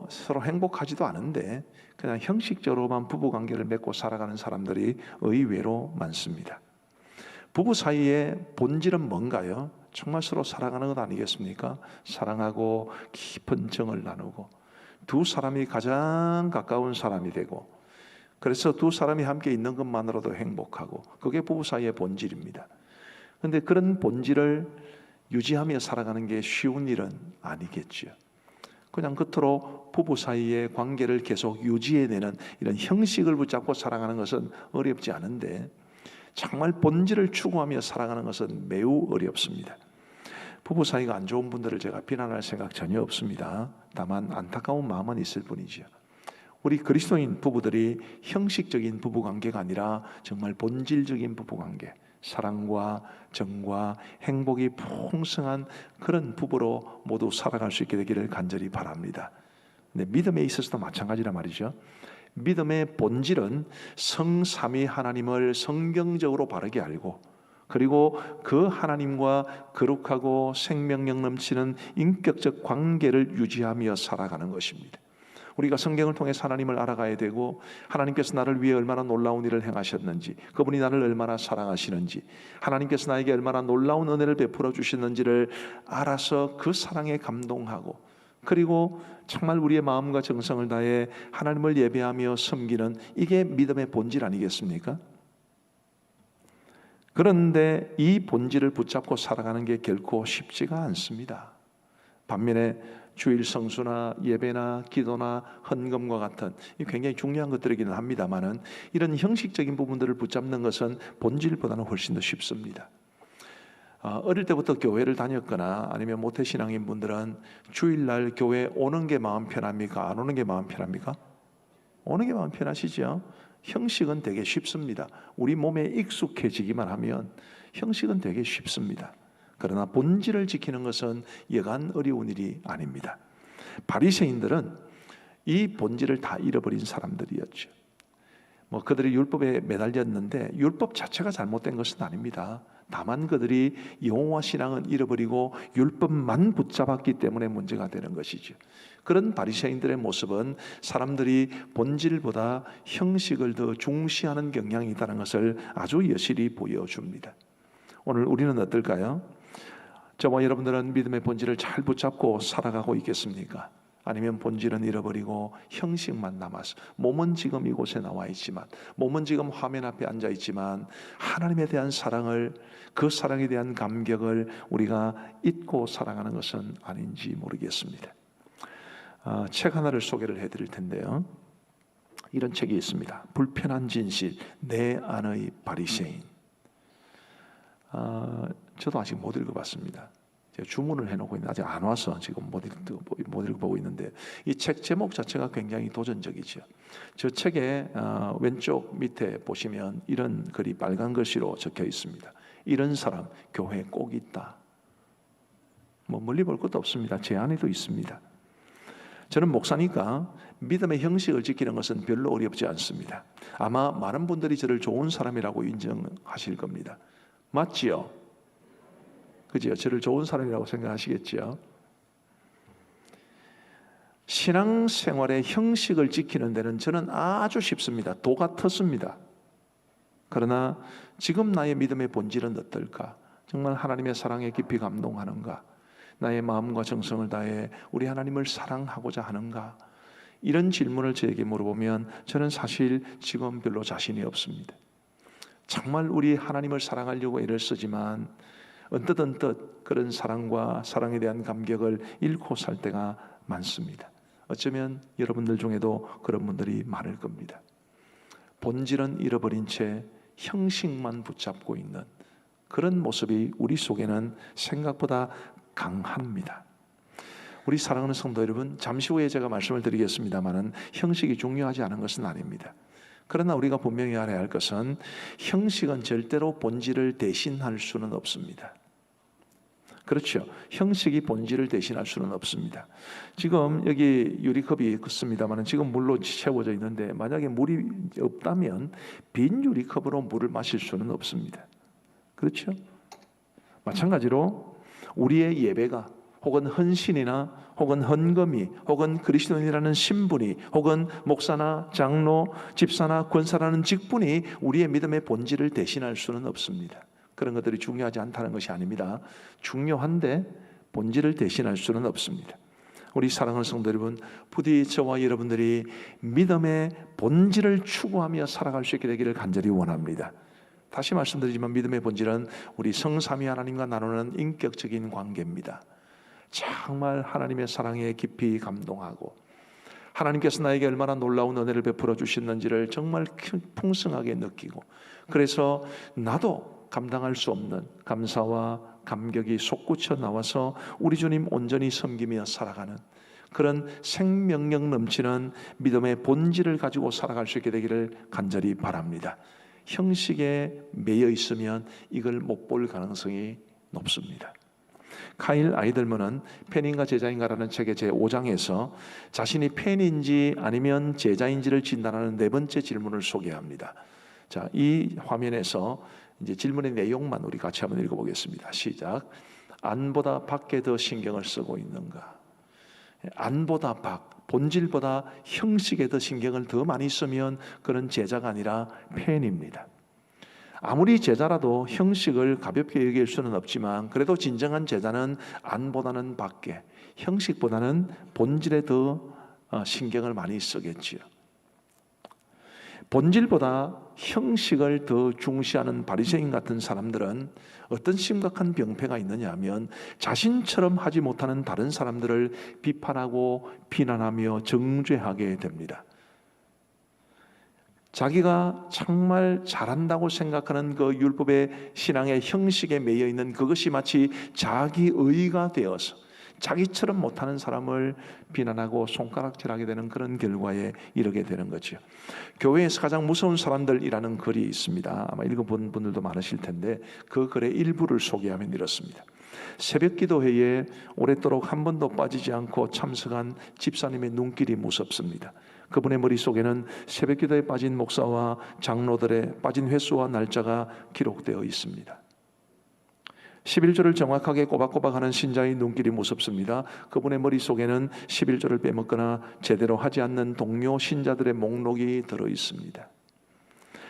서로 행복하지도 않은데 그냥 형식적으로만 부부 관계를 맺고 살아가는 사람들이 의외로 많습니다. 부부 사이의 본질은 뭔가요? 정말 서로 사랑하는 것 아니겠습니까? 사랑하고 깊은 정을 나누고 두 사람이 가장 가까운 사람이 되고 그래서 두 사람이 함께 있는 것만으로도 행복하고 그게 부부 사이의 본질입니다. 그런데 그런 본질을 유지하며 살아가는 게 쉬운 일은 아니겠죠. 그냥 겉으로 부부 사이의 관계를 계속 유지해내는 이런 형식을 붙잡고 살아가는 것은 어렵지 않은데 정말 본질을 추구하며 살아가는 것은 매우 어렵습니다. 부부 사이가 안 좋은 분들을 제가 비난할 생각 전혀 없습니다. 다만 안타까운 마음은 있을 뿐이죠. 우리 그리스도인 부부들이 형식적인 부부관계가 아니라 정말 본질적인 부부관계, 사랑과 정과 행복이 풍성한 그런 부부로 모두 살아갈 수 있게 되기를 간절히 바랍니다. 근데 믿음에 있어서도 마찬가지란 말이죠. 믿음의 본질은 성삼위 하나님을 성경적으로 바르게 알고 그리고 그 하나님과 거룩하고 생명력 넘치는 인격적 관계를 유지하며 살아가는 것입니다. 우리가 성경을 통해서 하나님을 알아가야 되고, 하나님께서 나를 위해 얼마나 놀라운 일을 행하셨는지, 그분이 나를 얼마나 사랑하시는지, 하나님께서 나에게 얼마나 놀라운 은혜를 베풀어 주시는지를 알아서 그 사랑에 감동하고, 그리고 정말 우리의 마음과 정성을 다해 하나님을 예배하며 섬기는, 이게 믿음의 본질 아니겠습니까? 그런데 이 본질을 붙잡고 살아가는 게 결코 쉽지가 않습니다. 반면에 주일 성수나 예배나 기도나 헌금과 같은 굉장히 중요한 것들이기는 합니다만은, 이런 형식적인 부분들을 붙잡는 것은 본질보다는 훨씬 더 쉽습니다. 어릴 때부터 교회를 다녔거나 아니면 모태신앙인 분들은 주일날 교회 오는 게 마음 편합니까? 안 오는 게 마음 편합니까? 오는 게 마음 편하시죠? 형식은 되게 쉽습니다. 우리 몸에 익숙해지기만 하면 형식은 되게 쉽습니다. 그러나 본질을 지키는 것은 여간 어려운 일이 아닙니다. 바리새인들은 이 본질을 다 잃어버린 사람들이었죠. 그들이 율법에 매달렸는데 율법 자체가 잘못된 것은 아닙니다. 다만 그들이 여호와 신앙은 잃어버리고 율법만 붙잡았기 때문에 문제가 되는 것이죠. 그런 바리새인들의 모습은 사람들이 본질보다 형식을 더 중시하는 경향이 있다는 것을 아주 여실히 보여줍니다. 오늘 우리는 어떨까요? 저와 여러분들은 믿음의 본질을 잘 붙잡고 살아가고 있겠습니까? 아니면 본질은 잃어버리고 형식만 남아서, 몸은 지금 이곳에 나와 있지만, 몸은 지금 화면 앞에 앉아 있지만, 하나님에 대한 사랑을, 그 사랑에 대한 감격을 우리가 잊고 살아가는 것은 아닌지 모르겠습니다. 책 하나를 소개를 해드릴 텐데요. 이런 책이 있습니다. 불편한 진실, 내 안의 바리새인. 저도 아직 못 읽어봤습니다. 제가 주문을 해놓고 있는데 아직 안 와서 지금 못 읽어보고 있는데, 이 책 제목 자체가 굉장히 도전적이죠. 저 책의 왼쪽 밑에 보시면 이런 글이 빨간 글씨로 적혀 있습니다. 이런 사람 교회에 꼭 있다. 멀리 볼 것도 없습니다. 제 안에도 있습니다. 저는 목사니까 믿음의 형식을 지키는 것은 별로 어렵지 않습니다. 아마 많은 분들이 저를 좋은 사람이라고 인정하실 겁니다. 맞지요? 그죠? 저를 좋은 사람이라고 생각하시겠죠? 신앙생활의 형식을 지키는 데는 저는 아주 쉽습니다. 도가 텄습니다. 그러나 지금 나의 믿음의 본질은 어떨까? 정말 하나님의 사랑에 깊이 감동하는가? 나의 마음과 정성을 다해 우리 하나님을 사랑하고자 하는가? 이런 질문을 저에게 물어보면 저는 사실 지금 별로 자신이 없습니다. 정말 우리 하나님을 사랑하려고 애를 쓰지만 언뜻 그런 사랑과 사랑에 대한 감격을 잃고 살 때가 많습니다. 어쩌면 여러분들 중에도 그런 분들이 많을 겁니다. 본질은 잃어버린 채 형식만 붙잡고 있는 그런 모습이 우리 속에는 생각보다 강합니다. 우리 사랑하는 성도 여러분, 잠시 후에 제가 말씀을 드리겠습니다마는 형식이 중요하지 않은 것은 아닙니다. 그러나 우리가 분명히 알아야 할 것은 형식은 절대로 본질을 대신할 수는 없습니다. 그렇죠. 형식이 본질을 대신할 수는 없습니다. 지금 여기 유리컵이 있습니다만 지금 물로 채워져 있는데 만약에 물이 없다면 빈 유리컵으로 물을 마실 수는 없습니다. 그렇죠. 마찬가지로 우리의 예배가 혹은 헌신이나 혹은 헌금이 혹은 그리스도인이라는 신분이 혹은 목사나 장로, 집사나 권사라는 직분이 우리의 믿음의 본질을 대신할 수는 없습니다. 그런 것들이 중요하지 않다는 것이 아닙니다. 중요한데 본질을 대신할 수는 없습니다. 우리 사랑하는 성도 여러분, 부디 저와 여러분들이 믿음의 본질을 추구하며 살아갈 수 있게 되기를 간절히 원합니다. 다시 말씀드리지만 믿음의 본질은 우리 성삼위 하나님과 나누는 인격적인 관계입니다. 정말 하나님의 사랑에 깊이 감동하고 하나님께서 나에게 얼마나 놀라운 은혜를 베풀어 주셨는지를 정말 풍성하게 느끼고, 그래서 나도 감당할 수 없는 감사와 감격이 솟구쳐 나와서 우리 주님 온전히 섬기며 살아가는 그런 생명력 넘치는 믿음의 본질을 가지고 살아갈 수 있게 되기를 간절히 바랍니다. 형식에 매여 있으면 이걸 못 볼 가능성이 높습니다. 카일 아이들먼은 팬인가 제자인가라는 책의 제5장에서 자신이 팬인지 아니면 제자인지를 진단하는 네 번째 질문을 소개합니다. 자, 이 화면에서 이제 질문의 내용만 우리 같이 한번 읽어보겠습니다. 시작. 안보다 밖에 더 신경을 쓰고 있는가? 안보다 밖, 본질보다 형식에 더 신경을 더 많이 쓰면 그런 제자가 아니라 팬입니다. 아무리 제자라도 형식을 가볍게 여길 수는 없지만 그래도 진정한 제자는 안보다는 밖에, 형식보다는 본질에 더 신경을 많이 쓰겠지요. 본질보다 형식을 더 중시하는 바리새인 같은 사람들은 어떤 심각한 병폐가 있느냐 하면 자신처럼 하지 못하는 다른 사람들을 비판하고 비난하며 정죄하게 됩니다. 자기가 정말 잘한다고 생각하는 그 율법의 신앙의 형식에 매여 있는 그것이 마치 자기의가 되어서 자기처럼 못하는 사람을 비난하고 손가락질하게 되는 그런 결과에 이르게 되는 거죠. 교회에서 가장 무서운 사람들이라는 글이 있습니다. 아마 읽어본 분들도 많으실 텐데 그 글의 일부를 소개하면 이렇습니다. 새벽 기도회에 오랫도록 한 번도 빠지지 않고 참석한 집사님의 눈길이 무섭습니다. 그분의 머릿속에는 새벽 기도에 빠진 목사와 장로들의 빠진 횟수와 날짜가 기록되어 있습니다. 11조를 정확하게 꼬박꼬박하는 신자의 눈길이 무섭습니다. 그분의 머릿속에는 11조를 빼먹거나 제대로 하지 않는 동료 신자들의 목록이 들어 있습니다.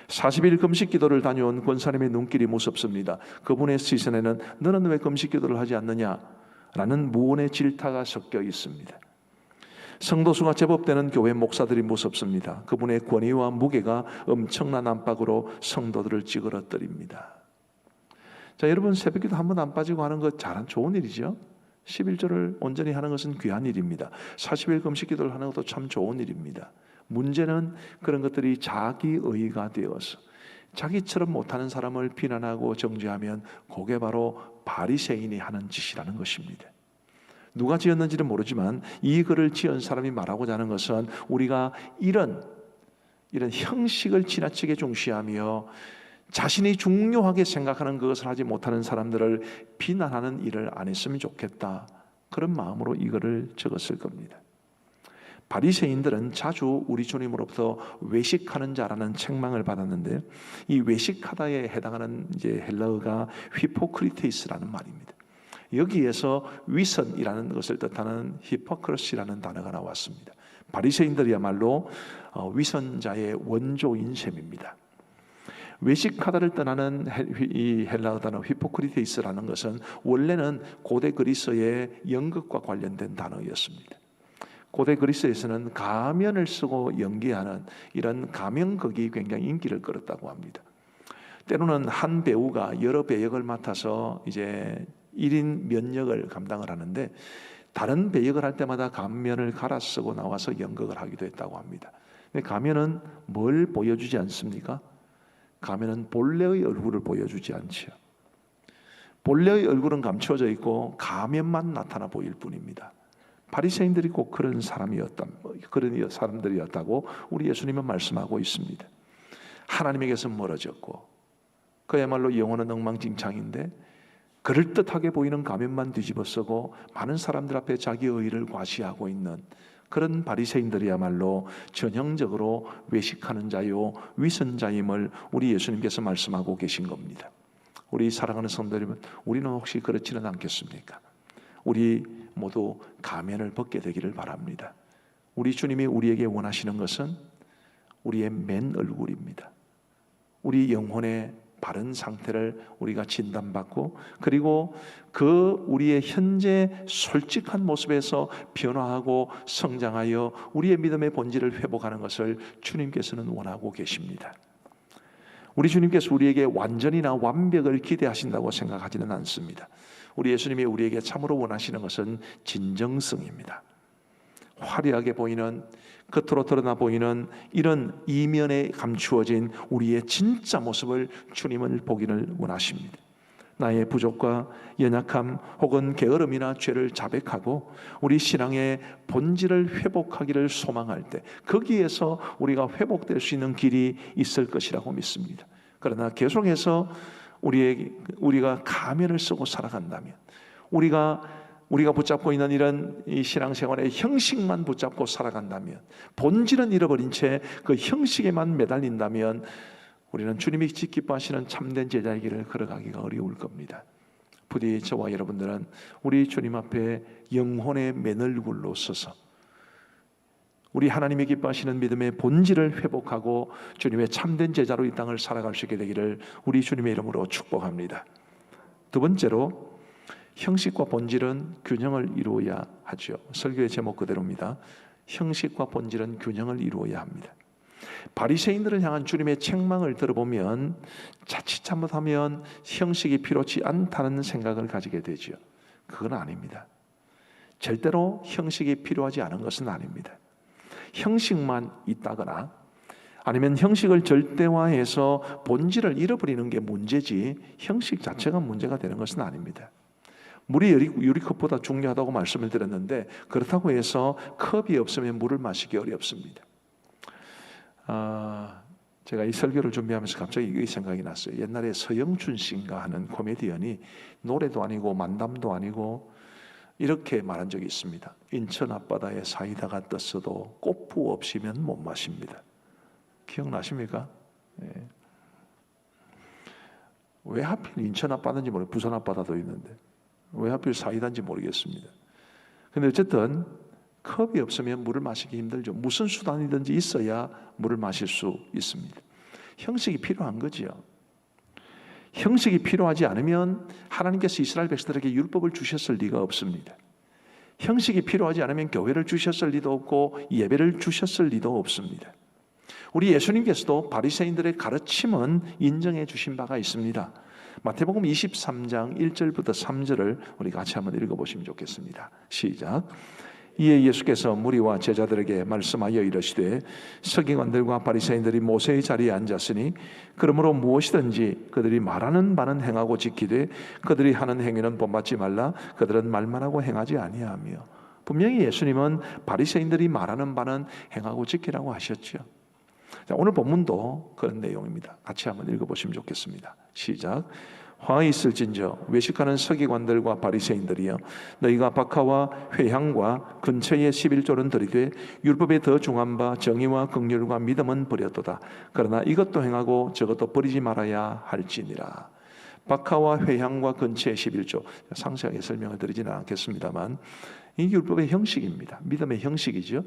40일 금식기도를 다녀온 권사님의 눈길이 무섭습니다. 그분의 시선에는 너는 왜 금식기도를 하지 않느냐? 라는 무언의 질타가 섞여 있습니다. 성도수가 제법 되는 교회 목사들이 무섭습니다. 그분의 권위와 무게가 엄청난 안팎으로 성도들을 찌그러뜨립니다. 자, 여러분 새벽기도 한 번 안 빠지고 하는 것 잘한 좋은 일이죠. 11조를 온전히 하는 것은 귀한 일입니다. 40일 금식기도를 하는 것도 참 좋은 일입니다. 문제는 그런 것들이 자기의가 되어서 자기처럼 못하는 사람을 비난하고 정죄하면 그게 바로 바리새인이 하는 짓이라는 것입니다. 누가 지었는지는 모르지만 이 글을 지은 사람이 말하고자 하는 것은 우리가 이런 형식을 지나치게 중시하며 자신이 중요하게 생각하는 그것을 하지 못하는 사람들을 비난하는 일을 안 했으면 좋겠다. 그런 마음으로 이거를 적었을 겁니다. 바리새인들은 자주 우리 주님으로부터 외식하는 자라는 책망을 받았는데 이 외식하다에 해당하는 이제 헬라어가 히포크리테이스라는 말입니다. 여기에서 위선이라는 것을 뜻하는 히포크리시라는 단어가 나왔습니다. 바리새인들이야말로 위선자의 원조인 셈입니다. 외식하다를 떠나는 이 헬라어 단어 히포크리테이스라는 것은 원래는 고대 그리스의 연극과 관련된 단어였습니다. 고대 그리스에서는 가면을 쓰고 연기하는 이런 가면극이 굉장히 인기를 끌었다고 합니다. 때로는 한 배우가 여러 배역을 맡아서 이제 1인 몇 역을 감당을 하는데 다른 배역을 할 때마다 가면을 갈아 쓰고 나와서 연극을 하기도 했다고 합니다. 가면은 뭘 보여주지 않습니까? 가면은 본래의 얼굴을 보여주지 않죠. 본래의 얼굴은 감춰져 있고 가면만 나타나 보일 뿐입니다. 바리새인들이 꼭 그런 사람들이었다고 우리 예수님은 말씀하고 있습니다. 하나님에게서 멀어졌고 그야말로 영혼은 엉망진창인데 그럴듯하게 보이는 가면만 뒤집어 쓰고 많은 사람들 앞에 자기의 의를 과시하고 있는 그런 바리새인들이야말로 전형적으로 외식하는 자요 위선자임을 우리 예수님께서 말씀하고 계신 겁니다. 우리 사랑하는 성도 여러분, 우리는 혹시 그렇지는 않겠습니까? 우리 모두 가면을 벗게 되기를 바랍니다. 우리 주님이 우리에게 원하시는 것은 우리의 맨 얼굴입니다. 우리 영혼의 바른 상태를 우리가 진단받고 그리고 그 우리의 현재 솔직한 모습에서 변화하고 성장하여 우리의 믿음의 본질을 회복하는 것을 주님께서는 원하고 계십니다. 우리 주님께서 우리에게 완전이나 완벽을 기대하신다고 생각하지는 않습니다. 우리 예수님이 우리에게 참으로 원하시는 것은 진정성입니다. 화려하게 보이는 겉으로 드러나 보이는 이런 이면에 감추어진 우리의 진짜 모습을 주님은 보기를 원하십니다. 나의 부족과 연약함 혹은 게으름이나 죄를 자백하고 우리 신앙의 본질을 회복하기를 소망할 때 거기에서 우리가 회복될 수 있는 길이 있을 것이라고 믿습니다. 그러나 계속해서 우리가 가면을 쓰고 살아간다면 우리가 붙잡고 있는 이런 이 신앙생활의 형식만 붙잡고 살아간다면 본질은 잃어버린 채 그 형식에만 매달린다면 우리는 주님이 기뻐하시는 참된 제자의 길을 걸어가기가 어려울 겁니다. 부디 저와 여러분들은 우리 주님 앞에 영혼의 맨얼굴로 서서 우리 하나님이 기뻐하시는 믿음의 본질을 회복하고 주님의 참된 제자로 이 땅을 살아갈 수 있게 되기를 우리 주님의 이름으로 축복합니다. 두 번째로 형식과 본질은 균형을 이루어야 하죠. 설교의 제목 그대로입니다. 형식과 본질은 균형을 이루어야 합니다. 바리새인들을 향한 주님의 책망을 들어보면 자칫 잘못하면 형식이 필요치 않다는 생각을 가지게 되죠. 그건 아닙니다. 절대로 형식이 필요하지 않은 것은 아닙니다. 형식만 있다거나 아니면 형식을 절대화해서 본질을 잃어버리는 게 문제지 형식 자체가 문제가 되는 것은 아닙니다. 물이 유리컵보다 중요하다고 말씀을 드렸는데 그렇다고 해서 컵이 없으면 물을 마시기 어렵습니다. 제가 이 설교를 준비하면서 갑자기 이 생각이 났어요. 옛날에 서영춘 씨인가 하는 코미디언이 노래도 아니고 만담도 아니고 이렇게 말한 적이 있습니다. 인천 앞바다에 사이다가 떴어도 꽃부 없이면 못 마십니다. 기억나십니까? 네. 왜 하필 인천 앞바다인지 모르겠어요. 부산 앞바다도 있는데 왜 하필 사이다인지 모르겠습니다. 근데 어쨌든 컵이 없으면 물을 마시기 힘들죠. 무슨 수단이든지 있어야 물을 마실 수 있습니다. 형식이 필요한 거지요. 형식이 필요하지 않으면 하나님께서 이스라엘 백성들에게 율법을 주셨을 리가 없습니다. 형식이 필요하지 않으면 교회를 주셨을 리도 없고 예배를 주셨을 리도 없습니다. 우리 예수님께서도 바리새인들의 가르침은 인정해 주신 바가 있습니다. 마태복음 23장 1절부터 3절을 우리 같이 한번 읽어보시면 좋겠습니다. 시작. 이에 예수께서 무리와 제자들에게 말씀하여 이르시되 서기관들과 바리새인들이 모세의 자리에 앉았으니 그러므로 무엇이든지 그들이 말하는 바는 행하고 지키되 그들이 하는 행위는 본받지 말라. 그들은 말만 하고 행하지 아니하며. 분명히 예수님은 바리새인들이 말하는 바는 행하고 지키라고 하셨죠. 자, 오늘 본문도 그런 내용입니다. 같이 한번 읽어보시면 좋겠습니다. 시작. 화 있을진저 외식하는 서기관들과 바리새인들이여 너희가 박하와 회향과 근처의 11조는 들이되 율법에 더 중한 바 정의와 긍휼과 믿음은 버렸도다. 그러나 이것도 행하고 저것도 버리지 말아야 할지니라. 박하와 회향과 근처의 11조 상세하게 설명을 드리지는 않겠습니다만 이 율법의 형식입니다. 믿음의 형식이죠.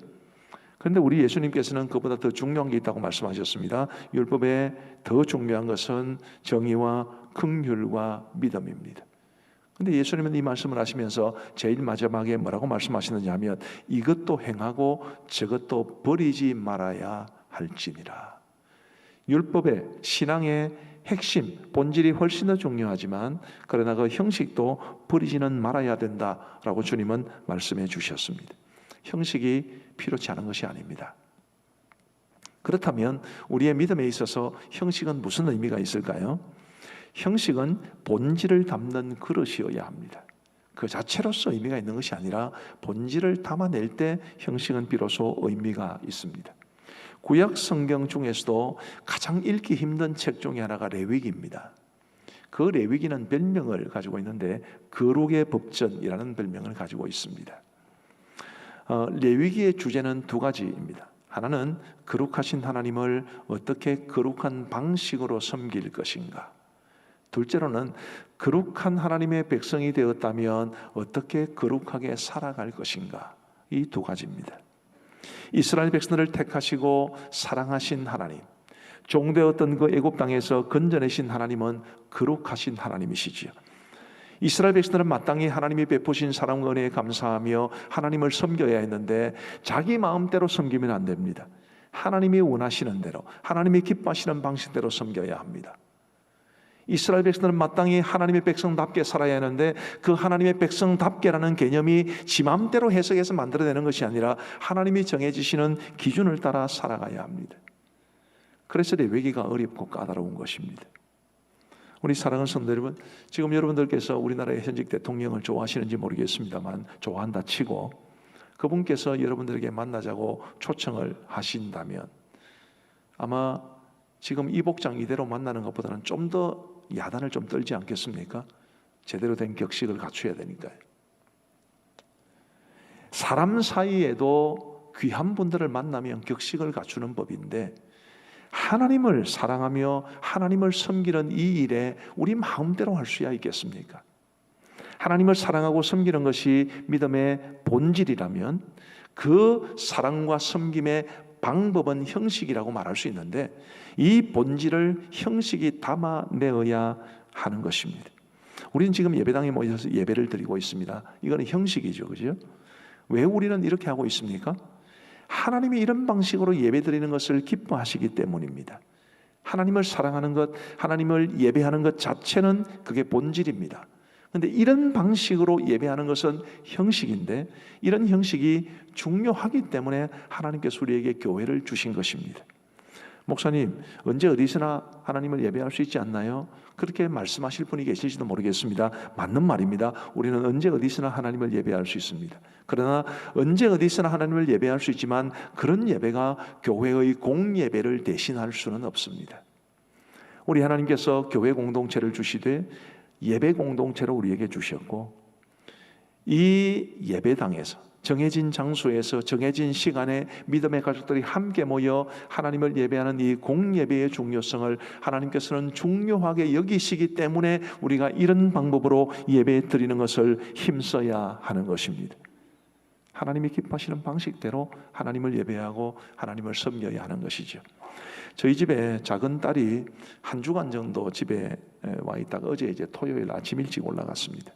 그런데 우리 예수님께서는 그보다 더 중요한 게 있다고 말씀하셨습니다. 율법에 더 중요한 것은 정의와 긍휼과 믿음입니다. 그런데 예수님은 이 말씀을 하시면서 제일 마지막에 뭐라고 말씀하시느냐 하면 이것도 행하고 저것도 버리지 말아야 할지니라. 율법의 신앙의 핵심, 본질이 훨씬 더 중요하지만 그러나 그 형식도 버리지는 말아야 된다라고 주님은 말씀해 주셨습니다. 형식이 필요치 않은 것이 아닙니다. 그렇다면 우리의 믿음에 있어서 형식은 무슨 의미가 있을까요? 형식은 본질을 담는 그릇이어야 합니다. 그 자체로서 의미가 있는 것이 아니라 본질을 담아낼 때 형식은 비로소 의미가 있습니다. 구약 성경 중에서도 가장 읽기 힘든 책 중에 하나가 레위기입니다. 그 레위기는 별명을 가지고 있는데 거룩의 법전이라는 별명을 가지고 있습니다. 레위기의 주제는 두 가지입니다. 하나는 거룩하신 하나님을 어떻게 거룩한 방식으로 섬길 것인가. 둘째로는 거룩한 하나님의 백성이 되었다면 어떻게 거룩하게 살아갈 것인가. 이 두 가지입니다. 이스라엘 백성들을 택하시고 사랑하신 하나님, 종되었던 그 애굽 땅에서 건져내신 하나님은 거룩하신 하나님이시지요. 이스라엘 백성들은 마땅히 하나님이 베푸신 사랑과 은혜에 감사하며 하나님을 섬겨야 했는데 자기 마음대로 섬기면 안 됩니다. 하나님이 원하시는 대로, 하나님이 기뻐하시는 방식대로 섬겨야 합니다. 이스라엘 백성들은 마땅히 하나님의 백성답게 살아야 하는데 그 하나님의 백성답게라는 개념이 지 마음대로 해석해서 만들어내는 것이 아니라 하나님이 정해주시는 기준을 따라 살아가야 합니다. 그래서 레위기가 어렵고 까다로운 것입니다. 우리 사랑하는 성도 여러분, 지금 여러분들께서 우리나라의 현직 대통령을 좋아하시는지 모르겠습니다만 좋아한다 치고 그분께서 여러분들에게 만나자고 초청을 하신다면 아마 지금 이 복장 이대로 만나는 것보다는 좀 더 야단을 좀 떨지 않겠습니까? 제대로 된 격식을 갖춰야 되니까요. 사람 사이에도 귀한 분들을 만나면 격식을 갖추는 법인데 하나님을 사랑하며 하나님을 섬기는 이 일에 우리 마음대로 할 수야 있겠습니까? 하나님을 사랑하고 섬기는 것이 믿음의 본질이라면 그 사랑과 섬김의 방법은 형식이라고 말할 수 있는데 이 본질을 형식이 담아내어야 하는 것입니다. 우리는 지금 예배당에 모여서 예배를 드리고 있습니다. 이거는 형식이죠, 그죠? 왜 우리는 이렇게 하고 있습니까? 하나님이 이런 방식으로 예배 드리는 것을 기뻐하시기 때문입니다. 하나님을 사랑하는 것, 하나님을 예배하는 것 자체는 그게 본질입니다. 그런데 이런 방식으로 예배하는 것은 형식인데 이런 형식이 중요하기 때문에 하나님께서 우리에게 교회를 주신 것입니다. 목사님, 언제 어디서나 하나님을 예배할 수 있지 않나요? 그렇게 말씀하실 분이 계실지도 모르겠습니다. 맞는 말입니다. 우리는 언제 어디서나 하나님을 예배할 수 있습니다. 그러나 언제 어디서나 하나님을 예배할 수 있지만 그런 예배가 교회의 공예배를 대신할 수는 없습니다. 우리 하나님께서 교회 공동체를 주시되 예배 공동체를 우리에게 주셨고 이 예배당에서 정해진 장소에서 정해진 시간에 믿음의 가족들이 함께 모여 하나님을 예배하는 이 공예배의 중요성을 하나님께서는 중요하게 여기시기 때문에 우리가 이런 방법으로 예배 드리는 것을 힘써야 하는 것입니다. 하나님이 기뻐하시는 방식대로 하나님을 예배하고 하나님을 섬겨야 하는 것이죠. 저희 집에 작은 딸이 한 주간 정도 집에 와 있다가 어제 이제 토요일 아침 일찍 올라갔습니다.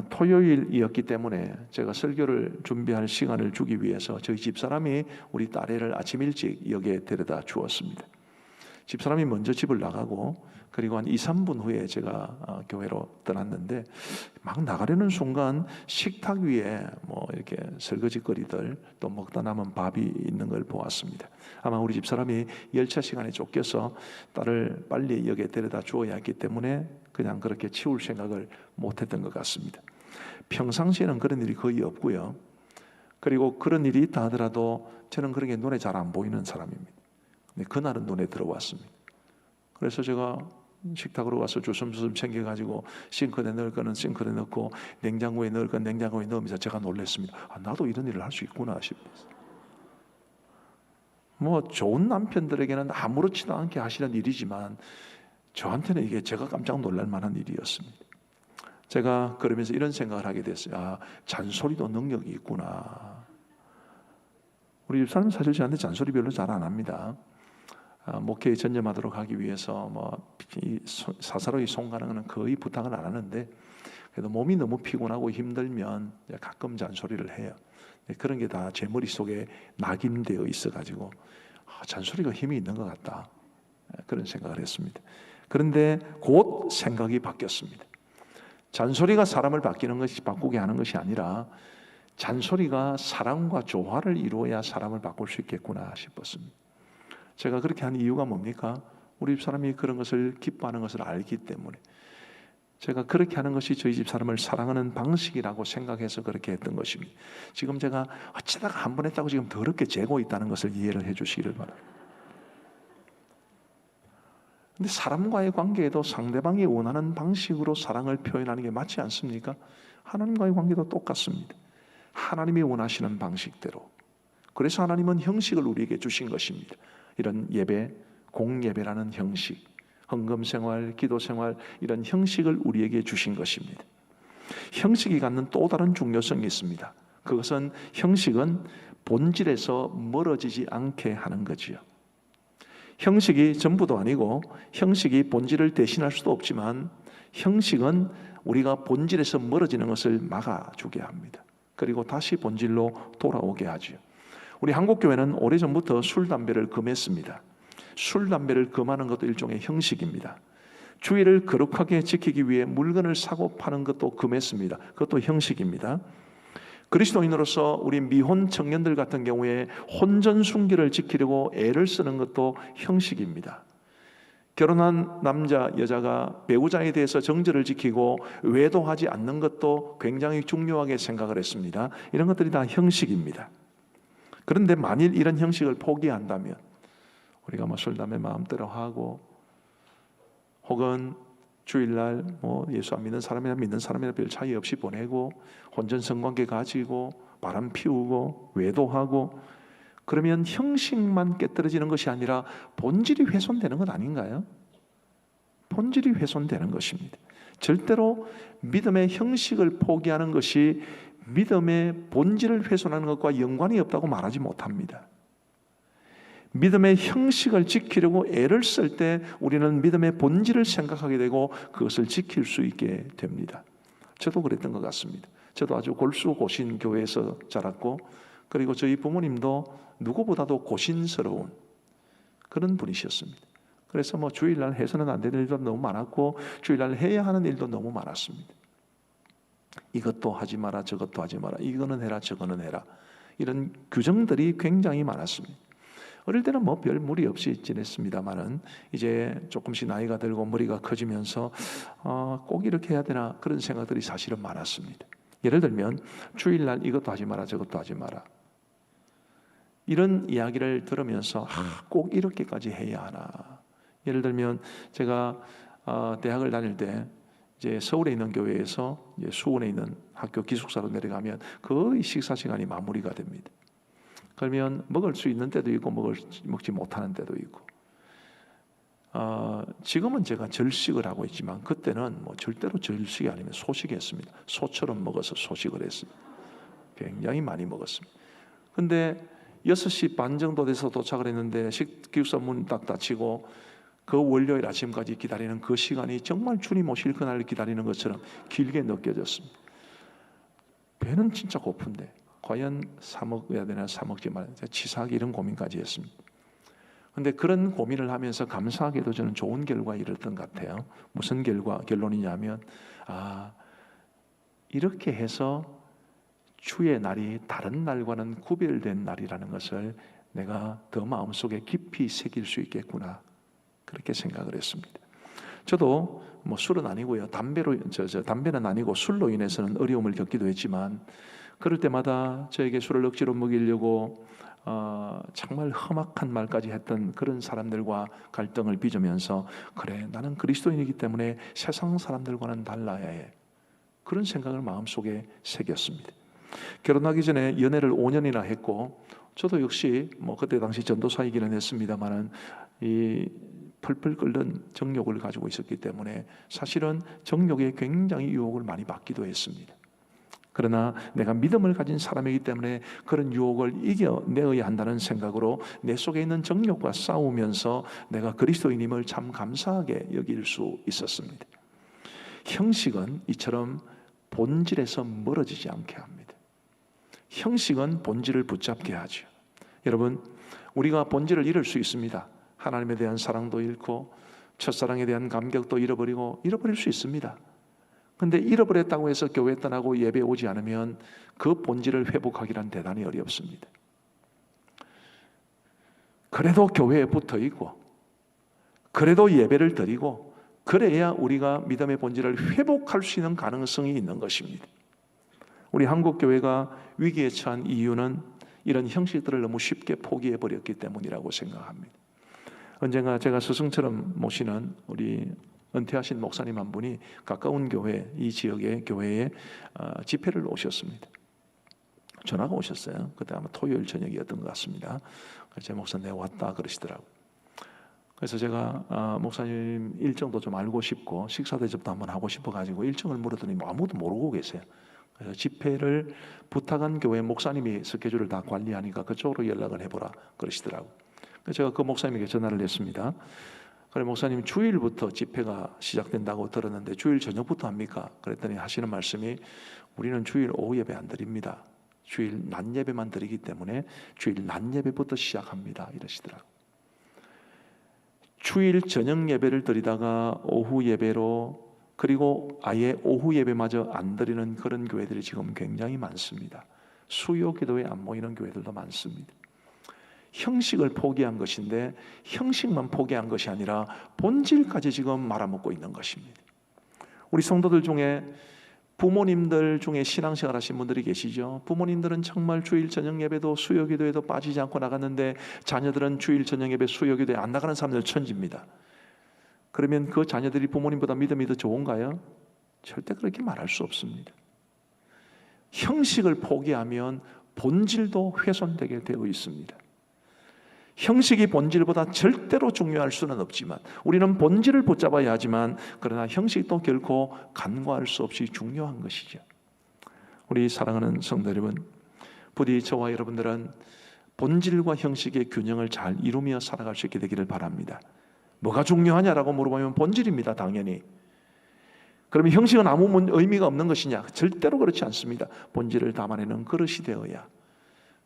토요일이었기 때문에 제가 설교를 준비할 시간을 주기 위해서 저희 집사람이 우리 딸애를 아침 일찍 역에 데려다 주었습니다. 집사람이 먼저 집을 나가고 그리고 한 2, 3분 후에 제가 교회로 떠났는데 막 나가려는 순간 식탁 위에 뭐 이렇게 설거지거리들 또 먹다 남은 밥이 있는 걸 보았습니다. 아마 우리 집사람이 열차 시간에 쫓겨서 딸을 빨리 역에 데려다 주어야 했기 때문에 그냥 그렇게 치울 생각을 못했던 것 같습니다. 평상시에는 그런 일이 거의 없고요. 그리고 그런 일이 있다 하더라도 저는 그런 게 눈에 잘 안 보이는 사람입니다. 근데 그날은 눈에 들어왔습니다. 그래서 제가 식탁으로 가서 조심조심 챙겨가지고 싱크대에 넣을 거는 싱크대에 넣고 냉장고에 넣을 건 냉장고에 넣으면서 제가 놀랐습니다. 나도 이런 일을 할 수 있구나 싶었어요. 뭐 좋은 남편들에게는 아무렇지도 않게 하시는 일이지만 저한테는 이게 제가 깜짝 놀랄 만한 일이었습니다. 제가 그러면서 이런 생각을 하게 됐어요. 잔소리도 능력이 있구나. 우리 집사람 사실 저한테 잔소리 별로 잘 안 합니다. 목회에 전념하도록 하기 위해서 사사로이 송가는 것은 거의 부탁을 안 하는데 그래도 몸이 너무 피곤하고 힘들면 가끔 잔소리를 해요. 그런 게 다 제 머릿속에 낙인되어 있어가지고 잔소리가 힘이 있는 것 같다. 그런 생각을 했습니다. 그런데 곧 생각이 바뀌었습니다. 잔소리가 사람을 바꾸게 하는 것이 아니라 잔소리가 사랑과 조화를 이루어야 사람을 바꿀 수 있겠구나 싶었습니다. 제가 그렇게 한 이유가 뭡니까? 우리 집사람이 그런 것을 기뻐하는 것을 알기 때문에 제가 그렇게 하는 것이 저희 집사람을 사랑하는 방식이라고 생각해서 그렇게 했던 것입니다. 지금 제가 어쩌다가 한 번 했다고 지금 더럽게 재고 있다는 것을 이해를 해 주시기를 바랍니다. 근데 사람과의 관계에도 상대방이 원하는 방식으로 사랑을 표현하는 게 맞지 않습니까? 하나님과의 관계도 똑같습니다. 하나님이 원하시는 방식대로. 그래서 하나님은 형식을 우리에게 주신 것입니다. 이런 예배, 공예배라는 형식, 헌금생활, 기도생활 이런 형식을 우리에게 주신 것입니다. 형식이 갖는 또 다른 중요성이 있습니다. 그것은 형식은 본질에서 멀어지지 않게 하는 거지요. 형식이 전부도 아니고 형식이 본질을 대신할 수도 없지만 형식은 우리가 본질에서 멀어지는 것을 막아주게 합니다. 그리고 다시 본질로 돌아오게 하죠. 우리 한국교회는 오래전부터 술, 담배를 금했습니다. 술, 담배를 금하는 것도 일종의 형식입니다. 주의를 거룩하게 지키기 위해 물건을 사고 파는 것도 금했습니다. 그것도 형식입니다. 그리스도인으로서 우리 미혼 청년들 같은 경우에 혼전 순결을 지키려고 애를 쓰는 것도 형식입니다. 결혼한 남자, 여자가 배우자에 대해서 정절을 지키고 외도하지 않는 것도 굉장히 중요하게 생각을 했습니다. 이런 것들이 다 형식입니다. 그런데 만일 이런 형식을 포기한다면 우리가 술, 담배 마음대로 하고 혹은 주일날 예수 안 믿는 사람이나 믿는 사람이나 별 차이 없이 보내고 혼전 성관계 가지고 바람 피우고 외도하고 그러면 형식만 깨뜨려지는 것이 아니라 본질이 훼손되는 것 아닌가요? 본질이 훼손되는 것입니다. 절대로 믿음의 형식을 포기하는 것이 믿음의 본질을 훼손하는 것과 연관이 없다고 말하지 못합니다. 믿음의 형식을 지키려고 애를 쓸 때 우리는 믿음의 본질을 생각하게 되고 그것을 지킬 수 있게 됩니다. 저도 그랬던 것 같습니다. 저도 아주 골수고신 교회에서 자랐고, 그리고 저희 부모님도 누구보다도 고신스러운 그런 분이셨습니다. 그래서 뭐 주일날 해서는 안 되는 일도 너무 많았고, 주일날 해야 하는 일도 너무 많았습니다. 이것도 하지 마라, 저것도 하지 마라, 이거는 해라, 저거는 해라, 이런 규정들이 굉장히 많았습니다. 어릴 때는 뭐 별 무리 없이 지냈습니다만은 이제 조금씩 나이가 들고 머리가 커지면서 꼭 이렇게 해야 되나 그런 생각들이 사실은 많았습니다. 예를 들면 주일날 이것도 하지 마라, 저것도 하지 마라, 이런 이야기를 들으면서 꼭 이렇게까지 해야 하나. 예를 들면 제가 대학을 다닐 때 이제 서울에 있는 교회에서 이제 수원에 있는 학교 기숙사로 내려가면 거의 식사 시간이 마무리가 됩니다. 그러면 먹을 수 있는 때도 있고 먹지 못하는 때도 있고, 지금은 제가 절식을 하고 있지만 그때는 뭐 절대로 절식이 아니면 소식이었습니다. 소처럼 먹어서 소식을 했습니다. 굉장히 많이 먹었습니다. 근데 6시 반 정도 돼서 도착을 했는데 기숙사 문 딱 닫히고 그 월요일 아침까지 기다리는 그 시간이 정말 주님 오실 그날을 기다리는 것처럼 길게 느껴졌습니다. 배는 진짜 고픈데 과연 사 먹어야 되나 사 먹지 말아야 되나 치사하게 이런 고민까지 했습니다. 그런데 그런 고민을 하면서 감사하게도 저는 좋은 결과에 이르렀던 것 같아요. 무슨 결론이냐면 이렇게 해서 주의 날이 다른 날과는 구별된 날이라는 것을 내가 더 마음속에 깊이 새길 수 있겠구나, 그렇게 생각을 했습니다. 저도 뭐 술은 아니고요, 담배는 아니고 술로 인해서는 어려움을 겪기도 했지만 그럴 때마다 저에게 술을 억지로 먹이려고 정말 험악한 말까지 했던 그런 사람들과 갈등을 빚으면서 그래, 나는 그리스도인이기 때문에 세상 사람들과는 달라야 해, 그런 생각을 마음속에 새겼습니다. 결혼하기 전에 연애를 5년이나 했고, 저도 역시 뭐 그때 당시 전도사이기는 했습니다만은 이 펄펄 끓는 정욕을 가지고 있었기 때문에 사실은 정욕에 굉장히 유혹을 많이 받기도 했습니다. 그러나 내가 믿음을 가진 사람이기 때문에 그런 유혹을 이겨내어야 한다는 생각으로 내 속에 있는 정욕과 싸우면서 내가 그리스도인임을 참 감사하게 여길 수 있었습니다. 형식은 이처럼 본질에서 멀어지지 않게 합니다. 형식은 본질을 붙잡게 하죠. 여러분, 우리가 본질을 잃을 수 있습니다. 하나님에 대한 사랑도 잃고 첫사랑에 대한 감격도 잃어버릴 수 있습니다. 그런데 잃어버렸다고 해서 교회 떠나고 예배 오지 않으면 그 본질을 회복하기란 대단히 어렵습니다. 그래도 교회에 붙어 있고, 그래도 예배를 드리고, 그래야 우리가 믿음의 본질을 회복할 수 있는 가능성이 있는 것입니다. 우리 한국 교회가 위기에 처한 이유는 이런 형식들을 너무 쉽게 포기해 버렸기 때문이라고 생각합니다. 언젠가 제가 스승처럼 모시는 우리 은퇴하신 목사님 한 분이 가까운 교회, 이 지역의 교회에 집회를 오셨습니다. 전화가 오셨어요. 그때 아마 토요일 저녁이었던 것 같습니다. 제 목사 내가 왔다 그러시더라고요. 그래서 제가 목사님 일정도 좀 알고 싶고 식사 대접도 한번 하고 싶어가지고 일정을 물었더니 아무도 모르고 계세요. 그래서 집회를 부탁한 교회 목사님이 스케줄을 다 관리하니까 그쪽으로 연락을 해보라 그러시더라고요. 그래서 제가 그 목사님에게 전화를 했습니다. 그래, 목사님 주일부터 집회가 시작된다고 들었는데 주일 저녁부터 합니까? 그랬더니 하시는 말씀이 우리는 주일 오후 예배 안 드립니다. 주일 낮 예배만 드리기 때문에 주일 낮 예배부터 시작합니다, 이러시더라고요. 주일 저녁 예배를 드리다가 오후 예배로, 그리고 아예 오후 예배마저 안 드리는 그런 교회들이 지금 굉장히 많습니다. 수요 기도에 안 모이는 교회들도 많습니다. 형식을 포기한 것인데 형식만 포기한 것이 아니라 본질까지 지금 말아먹고 있는 것입니다. 우리 성도들 중에 부모님들 중에 신앙생활 하신 분들이 계시죠. 부모님들은 정말 주일 저녁 예배도 수요 기도에도 빠지지 않고 나갔는데 자녀들은 주일 저녁 예배 수요 기도에 안 나가는 사람들 천지입니다. 그러면 그 자녀들이 부모님보다 믿음이 더 좋은가요? 절대 그렇게 말할 수 없습니다. 형식을 포기하면 본질도 훼손되게 되어 있습니다. 형식이 본질보다 절대로 중요할 수는 없지만 우리는 본질을 붙잡아야 하지만, 그러나 형식도 결코 간과할 수 없이 중요한 것이죠. 우리 사랑하는 성도 여러분, 부디 저와 여러분들은 본질과 형식의 균형을 잘 이루며 살아갈 수 있게 되기를 바랍니다. 뭐가 중요하냐라고 물어보면 본질입니다. 당연히. 그러면 형식은 아무 의미가 없는 것이냐? 절대로 그렇지 않습니다. 본질을 담아내는 그릇이 되어야,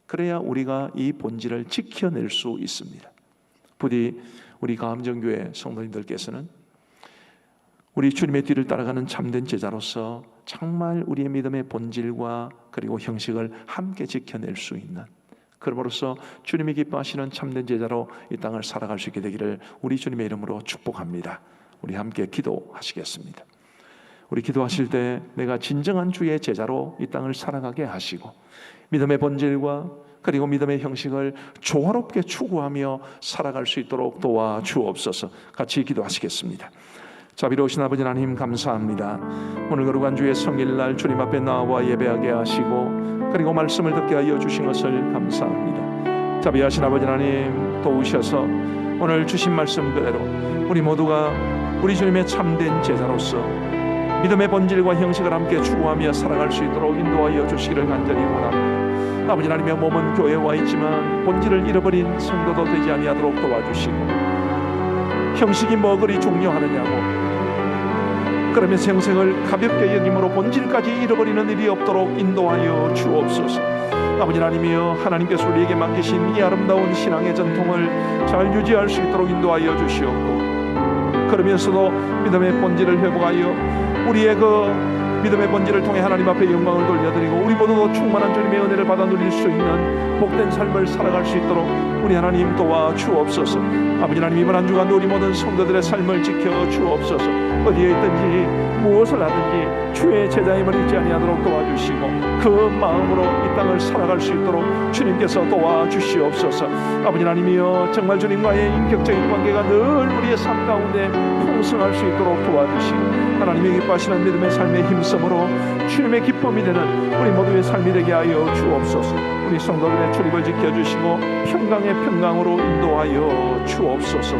그래야 우리가 이 본질을 지켜낼 수 있습니다. 부디 우리 가암정교회 성도님들께서는 우리 주님의 뒤를 따라가는 참된 제자로서 정말 우리의 믿음의 본질과 그리고 형식을 함께 지켜낼 수 있는, 그럼으로써 주님이 기뻐하시는 참된 제자로 이 땅을 살아갈 수 있게 되기를 우리 주님의 이름으로 축복합니다. 우리 함께 기도하시겠습니다. 우리 기도하실 때 내가 진정한 주의 제자로 이 땅을 살아가게 하시고 믿음의 본질과 그리고 믿음의 형식을 조화롭게 추구하며 살아갈 수 있도록 도와주옵소서. 같이 기도하시겠습니다. 자비로우신 아버지 하나님, 감사합니다. 오늘 거룩한 주의 성일날 주님 앞에 나와 예배하게 하시고 그리고 말씀을 듣게 하여 주신 것을 감사합니다. 자비하신 아버지 하나님, 도우셔서 오늘 주신 말씀 그대로 우리 모두가 우리 주님의 참된 제자로서 믿음의 본질과 형식을 함께 추구하며 살아갈 수 있도록 인도하여 주시기를 간절히 원합니다. 아버지 하나님의 몸은 교회에 와 있지만 본질을 잃어버린 성도도 되지 아니하도록 도와주시고, 형식이 뭐 그리 중요하느냐고 그러면서 형식을 가볍게 여김으로 본질까지 잃어버리는 일이 없도록 인도하여 주옵소서. 아버지 하나님이여, 하나님께서 우리에게 맡기신 이 아름다운 신앙의 전통을 잘 유지할 수 있도록 인도하여 주시옵고, 그러면서도 믿음의 본질을 회복하여 우리의 그 믿음의 본질을 통해 하나님 앞에 영광을 돌려드리고 우리 모두도 충만한 주님의 은혜를 받아 누릴 수 있는 복된 삶을 살아갈 수 있도록 우리 하나님 도와주옵소서. 아버지 하나님, 이번 한 주간도 우리 모든 성도들의 삶을 지켜 주옵소서. 어디에 있든지 무엇을 하든지 주의 제자임을 잊지 아니하도록 도와주시고 그 마음으로 이 땅을 살아갈 수 있도록 주님께서 도와주시옵소서. 아버지 하나님이여, 정말 주님과의 인격적인 관계가 늘 우리의 삶 가운데 풍성할 수 있도록 도와주시고 하나님의 기뻐하시는 믿음의 삶의 힘쓰므로 주님의 기쁨이 되는 우리 모두의 삶이 되게 하여 주옵소서. 우리 성도들의 출입을 지켜주시고 평강의 평강으로 인도하여 주옵소서.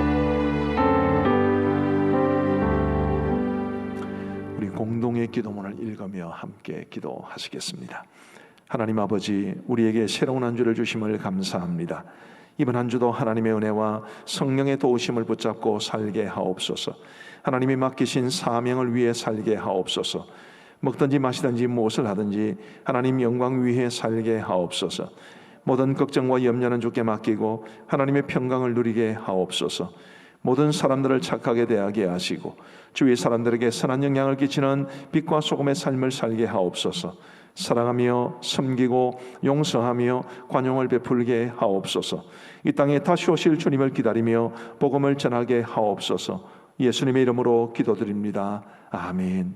우리 공동의 기도문을 읽으며 함께 기도하시겠습니다. 하나님 아버지, 우리에게 새로운 한 주를 주심을 감사합니다. 이번 한 주도 하나님의 은혜와 성령의 도우심을 붙잡고 살게 하옵소서. 하나님이 맡기신 사명을 위해 살게 하옵소서. 먹든지 마시든지 무엇을 하든지 하나님 영광 위해 살게 하옵소서. 모든 걱정과 염려는 주께 맡기고 하나님의 평강을 누리게 하옵소서. 모든 사람들을 착하게 대하게 하시고 주위 사람들에게 선한 영향을 끼치는 빛과 소금의 삶을 살게 하옵소서. 사랑하며 섬기고 용서하며 관용을 베풀게 하옵소서. 이 땅에 다시 오실 주님을 기다리며 복음을 전하게 하옵소서. 예수님의 이름으로 기도드립니다. 아멘.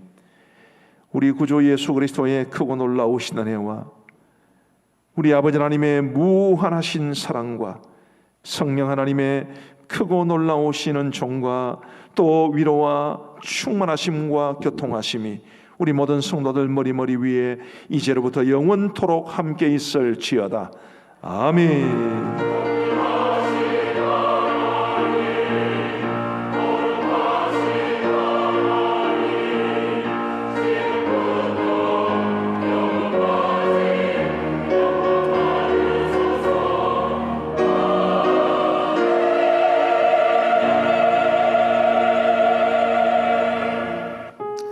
우리 구주 예수 그리스도의 크고 놀라우신 은혜와 우리 아버지 하나님의 무한하신 사랑과 성령 하나님의 크고 놀라우시는 종과 또 위로와 충만하심과 교통하심이 우리 모든 성도들 머리머리 위에 이제로부터 영원토록 함께 있을지어다. 아멘.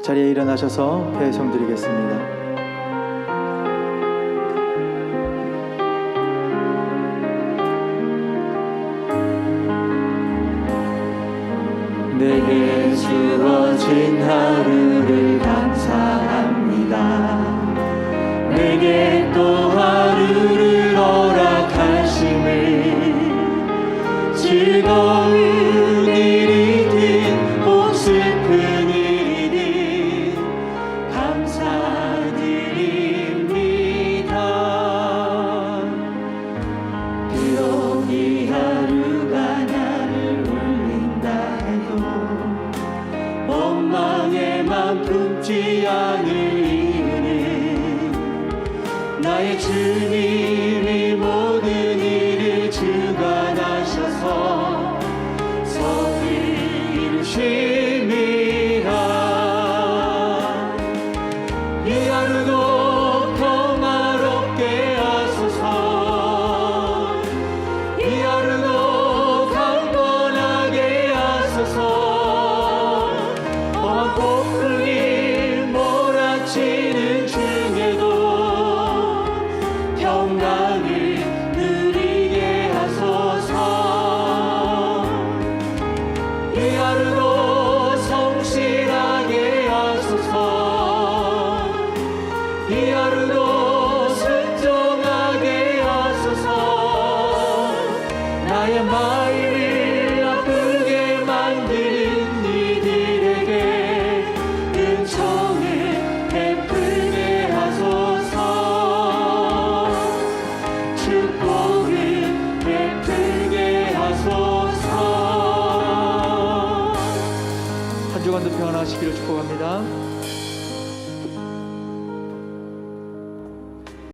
자리에 일어나셔서 배송 드리겠습니다. 내게 주어진 하루를 감사합니다. 내게 또 하루를 허락하심을 즐거운 일이든 혹 슬픈 일이든 감사드립니다. 비록 이 하루가 나를 울린다 해도 원망에만 품지 않을 이유는 나의 주님이 모든 일을 주관하셔서 선을 이루심이라. 이 하루도 한 주간도 평안하시기를 축복합니다.